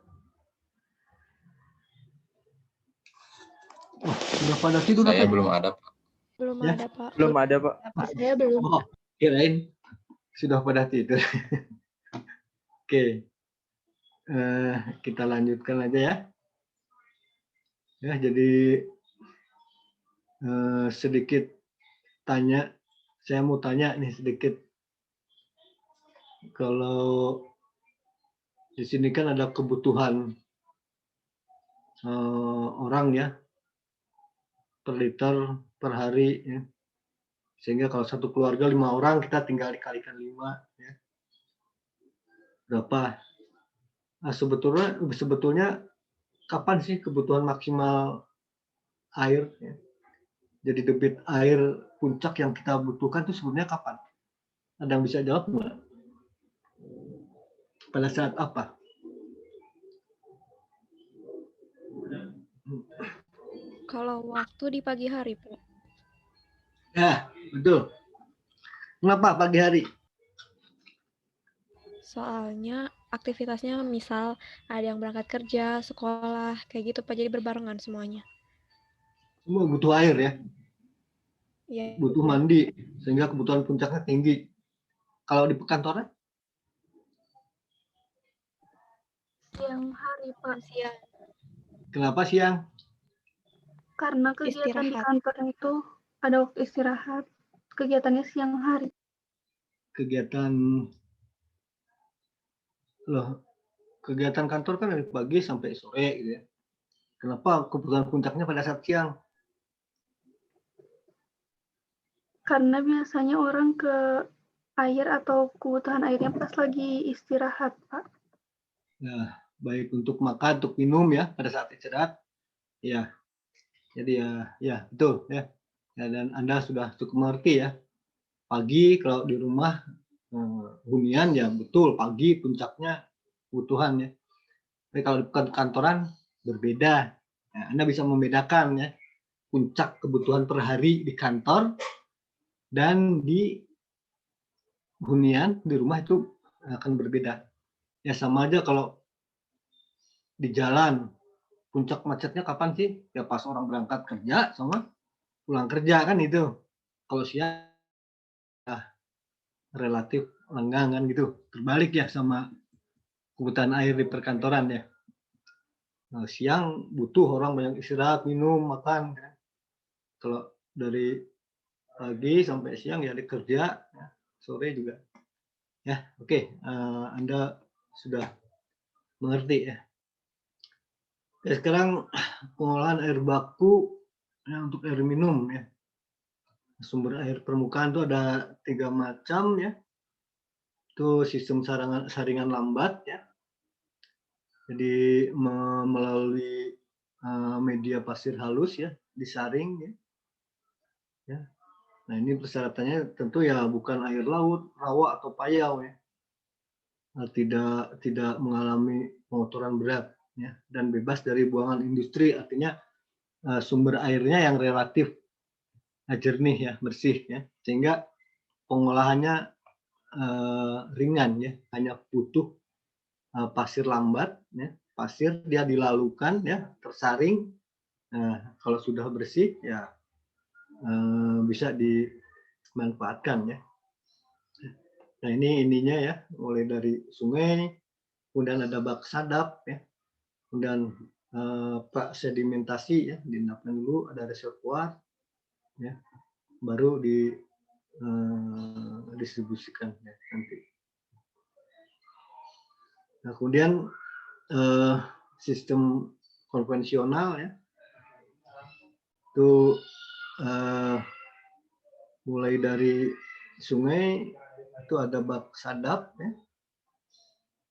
Oh, sudah pada tidur Saya apa? belum ada, Pak. Belum Ya? ada, Pak. Belum ada, Pak. Saya belum. Oh, kirain sudah pada tidur. Oke. Kita lanjutkan aja ya. Ya, jadi sedikit tanya, saya mau tanya nih sedikit. Kalau di sini kan ada kebutuhan orang ya, per liter per hari ya. Sehingga kalau satu keluarga 5 orang, kita tinggal dikalikan 5 ya. Berapa? Nah, sebetulnya kapan sih kebutuhan maksimal air ya? Jadi debit air puncak yang kita butuhkan itu sebenarnya kapan? Ada yang bisa jawab nggak? Pada saat apa? Kalau waktu di pagi hari, Pak. Ya, betul. Kenapa pagi hari? Soalnya aktivitasnya misal ada yang berangkat kerja, sekolah, kayak gitu, Pak. Jadi berbarengan semuanya. Semua butuh air ya, Iya. butuh mandi, sehingga kebutuhan puncaknya tinggi. Kalau di perkantoran? Siang hari, Pak. Siang. Kenapa siang? Karena kegiatan di Istirahat. kantor itu ada waktu istirahat. Kegiatannya siang hari. Kegiatan kantor kan dari pagi sampai sore gitu ya. Kenapa kebutuhan puncaknya pada saat siang? Karena biasanya orang ke air atau kebutuhan airnya pas lagi istirahat, Pak. Nah, baik untuk makan, untuk minum ya pada saat istirahat. Ya, jadi ya betul ya. Dan Anda sudah cukup mengerti ya. Pagi kalau di rumah hunian ya betul pagi puncaknya kebutuhan ya. Tapi kalau di kantoran berbeda. Nah, Anda bisa membedakan ya. puncak kebutuhan per hari di kantor dan di hunian di rumah itu akan berbeda. Ya sama aja kalau di jalan puncak macetnya kapan sih? Ya pas orang berangkat kerja sama pulang kerja kan itu. Kalau siang relatif lenggang kan gitu. Terbalik ya sama kebutuhan air di perkantoran ya. Nah, siang butuh orang banyak istirahat, minum, makan. Kan. Kalau dari pagi sampai siang ya dikerja, ya, sore juga. Ya, oke. Anda sudah mengerti ya. Ya, sekarang pengolahan air baku ya, untuk air minum ya. Sumber air permukaan itu ada 3 macam ya. Itu sistem saringan lambat ya. Jadi melalui media pasir halus ya, disaring ya. Ya. Nah ini persyaratannya tentu ya bukan air laut, rawa atau payau ya. Nah, tidak mengalami pengotoran berat ya dan bebas dari buangan industri, artinya sumber airnya yang relatif jernih ya, bersih ya, sehingga pengolahannya ringan ya, hanya butuh pasir lambat ya, pasir dia dilalukan ya, tersaring. Nah, kalau sudah bersih ya bisa dimanfaatkan ya. Nah ini ininya ya, mulai dari sungai, kemudian ada bak sadap ya, kemudian bak sedimentasi ya, diendapkan dulu, ada reservoir ya, baru didistribusikan ya, nanti. Nah kemudian sistem konvensional ya, itu mulai dari sungai itu ada bak sadap ya,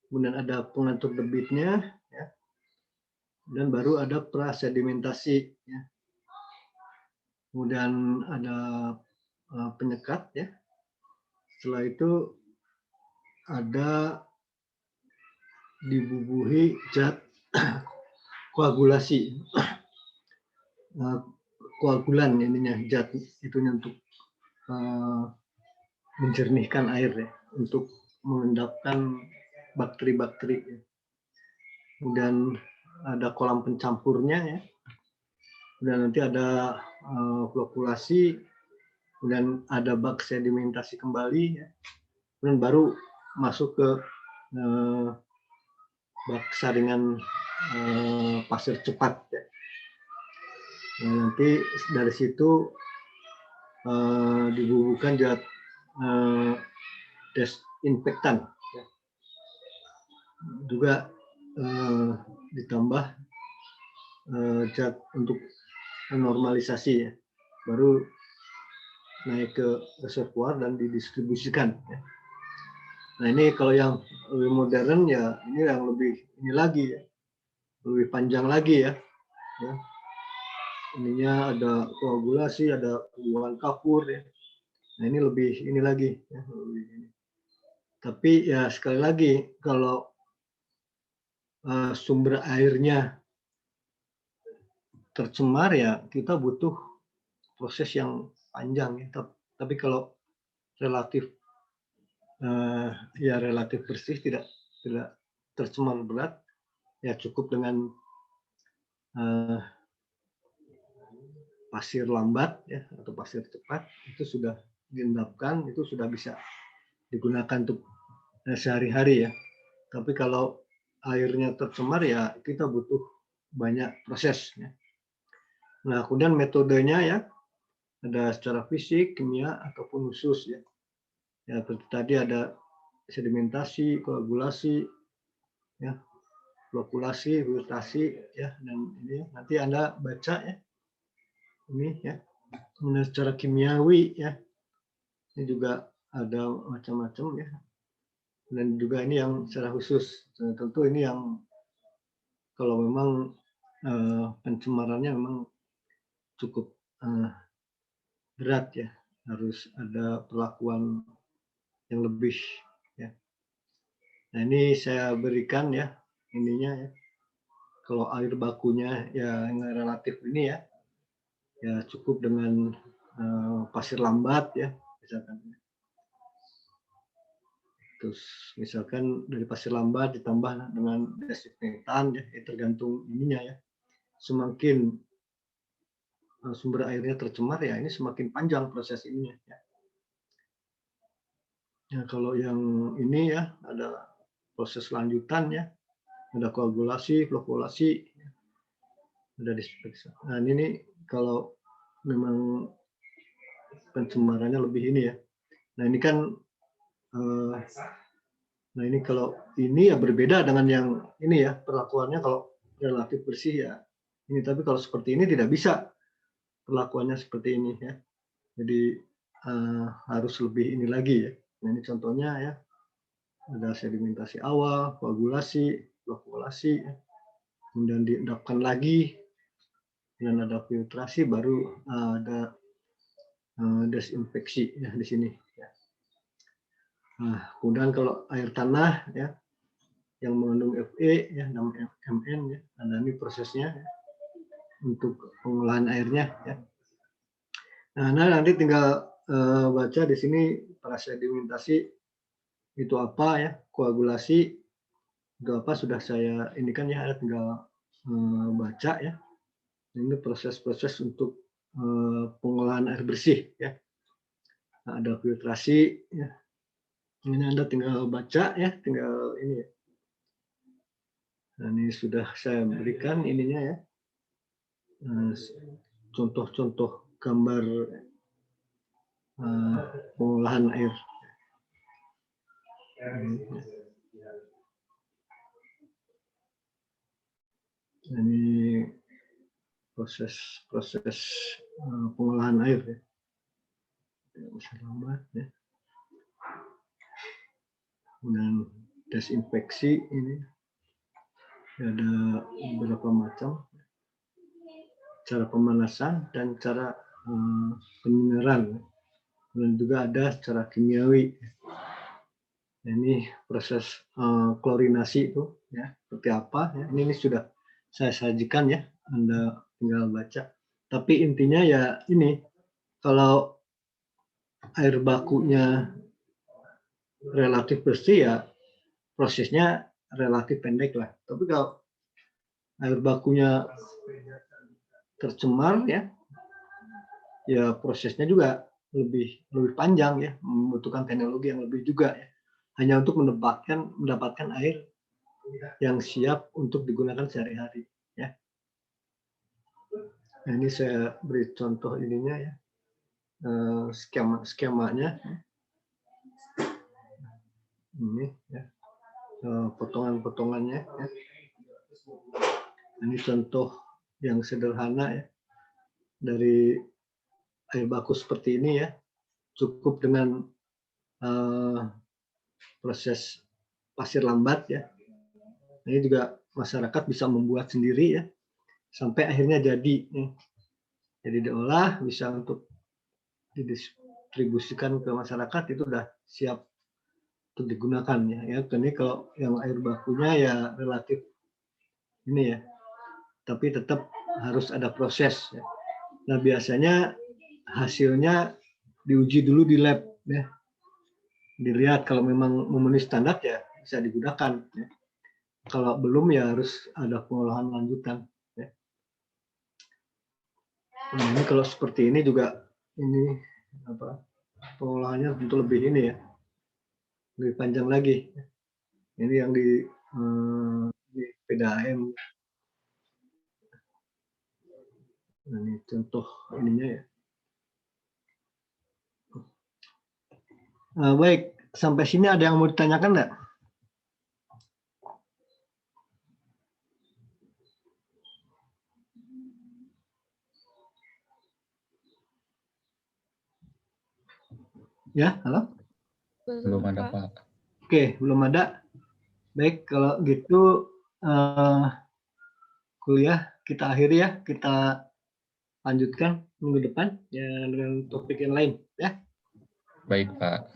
kemudian ada pengatur debitnya ya, dan baru ada prasedimentasi ya, kemudian ada penyekat ya, setelah itu ada dibubuhi zat koagulasi, koagulan ininya, zat itunya untuk menjernihkan air ya, untuk mengendapkan bakteri-bakteri ya. Kemudian ada kolam pencampurnya ya, dan nanti ada flokulasi, kemudian ada bak sedimentasi kembali ya, dan baru masuk ke bak saringan pasir cepat ya. Nah, nanti dari situ dibubuhkan zat desinfektan ya. Juga ditambah zat untuk normalisasi ya, baru naik ke reservoir dan didistribusikan ya. Nah ini kalau yang lebih modern ya, ini yang lebih ini lagi ya, lebih panjang lagi ya. Ya. Ininya ada koagulasi, ada pembuangan kapur ya. Nah ini lebih ini lagi ya, lebih ini. Tapi ya sekali lagi kalau sumber airnya tercemar ya kita butuh proses yang panjang ya. Tapi kalau relatif ya relatif bersih, tidak tercemar berat, ya cukup dengan pasir lambat ya atau pasir cepat, itu sudah diendapkan, itu sudah bisa digunakan untuk sehari-hari ya. Tapi kalau airnya tercemar ya kita butuh banyak proses ya. Nah kemudian metodenya ya, ada secara fisik, kimia ataupun khusus ya. Ya tadi ada sedimentasi, koagulasi, ya, flokulasi, filtrasi, ya, dan ini nanti Anda baca ya, ini ya, kemudian secara kimiawi ya, ini juga ada macam-macam ya, dan juga ini yang secara khusus, tentu ini yang kalau memang pencemarannya memang cukup berat ya, harus ada perlakuan yang lebih ya. Nah ini saya berikan ya ininya ya. Kalau air bakunya ya yang relatif ini ya, ya cukup dengan pasir lambat ya misalkan. Terus misalkan dari pasir lambat ditambah dengan desinfektan ya, tergantung ininya ya. Semakin sumber airnya tercemar ya ini semakin panjang proses ininya ya. Ya kalau yang ini ya ada proses lanjutan ya, ada koagulasi, flokulasi, ada disinfeksi. Nah ini kalau memang pencemarannya lebih ini ya. Nah ini kan nah ini kalau ini ya berbeda dengan yang ini ya, perlakuannya kalau relatif bersih ya ini, tapi kalau seperti ini tidak bisa perlakuannya seperti ini ya. Jadi harus lebih ini lagi ya. Nah ini contohnya ya, ada sedimentasi awal, koagulasi, flokulasi, ya. Kemudian diendapkan lagi, dan ada filtrasi, baru ada desinfeksi ya di sini. Ya. Nah, kemudian kalau air tanah ya yang mengandung Fe ya, namanya Mn ya, ada ini prosesnya ya, untuk pengolahan airnya ya. Nah, nanti tinggal baca di sini prasedimentasi itu apa ya, koagulasi itu apa sudah saya ini kan ya, tinggal baca ya. Ini proses-proses untuk pengolahan air bersih ya. Nah, ada filtrasi ya. Ini Anda tinggal baca ya, tinggal ini ya. Nah, ini sudah saya berikan ininya ya. Contoh-contoh gambar pengolahan air. Ini proses pengolahan air ya. Tidak usah lama ya. Dan desinfeksi ini ada beberapa macam, cara pemanasan dan cara penyinaran, dan juga ada cara kimiawi. Ini proses klorinasi itu ya seperti apa ya, ini sudah saya sajikan ya, Anda tinggal baca. Tapi intinya ya ini, kalau air bakunya relatif bersih ya prosesnya relatif pendek lah. Tapi kalau air bakunya tercemar ya, ya prosesnya juga lebih panjang ya, membutuhkan teknologi yang lebih juga ya, hanya untuk mendapatkan air yang siap untuk digunakan sehari-hari ya. Nah, ini saya beri contoh ininya ya, skemanya ini ya, potongan-potongannya ya. Ini contoh yang sederhana ya, dari air baku seperti ini ya, cukup dengan proses pasir lambat ya. Ini juga masyarakat bisa membuat sendiri ya, sampai akhirnya jadi ya. Jadi diolah, bisa untuk didistribusikan ke masyarakat, itu udah siap untuk digunakan ya. Ini kalau yang air bakunya ya relatif ini ya, tapi tetap harus ada proses ya. Nah biasanya hasilnya diuji dulu di lab ya, dilihat kalau memang memenuhi standar ya bisa digunakan ya. Kalau belum ya harus ada pengolahan lanjutan ya. Nah, ini kalau seperti ini juga ini apa, pengolahannya tentu lebih ini ya, lebih panjang lagi. Ini yang di PDAM. Nah, ini contoh ininya ya. Baik, sampai sini ada yang mau ditanyakan enggak? Ya, halo? Belum ada, Pak. Oke, belum ada. Baik, kalau gitu kuliah kita akhiri ya, kita lanjutkan minggu depan ya dengan topik yang lain ya. Baik, Pak.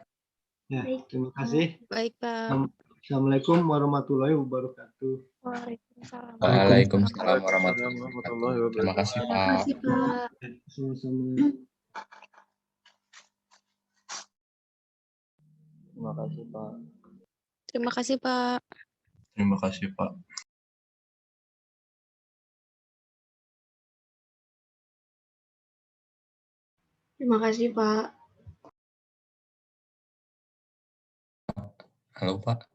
Ya, terima kasih. Baik, Pak. Assalamualaikum warahmatullahi wabarakatuh. Waalaikumsalam. Waalaikumsalam warahmatullahi warahmatullahi wabarakatuh. Terima kasih, wabarakatuh. Terima Pak. kasih, Pak. Sama-sama. Terima kasih, Pak. Terima kasih, Pak. Terima kasih, Pak. Terima kasih, Pak. Halo, Pak.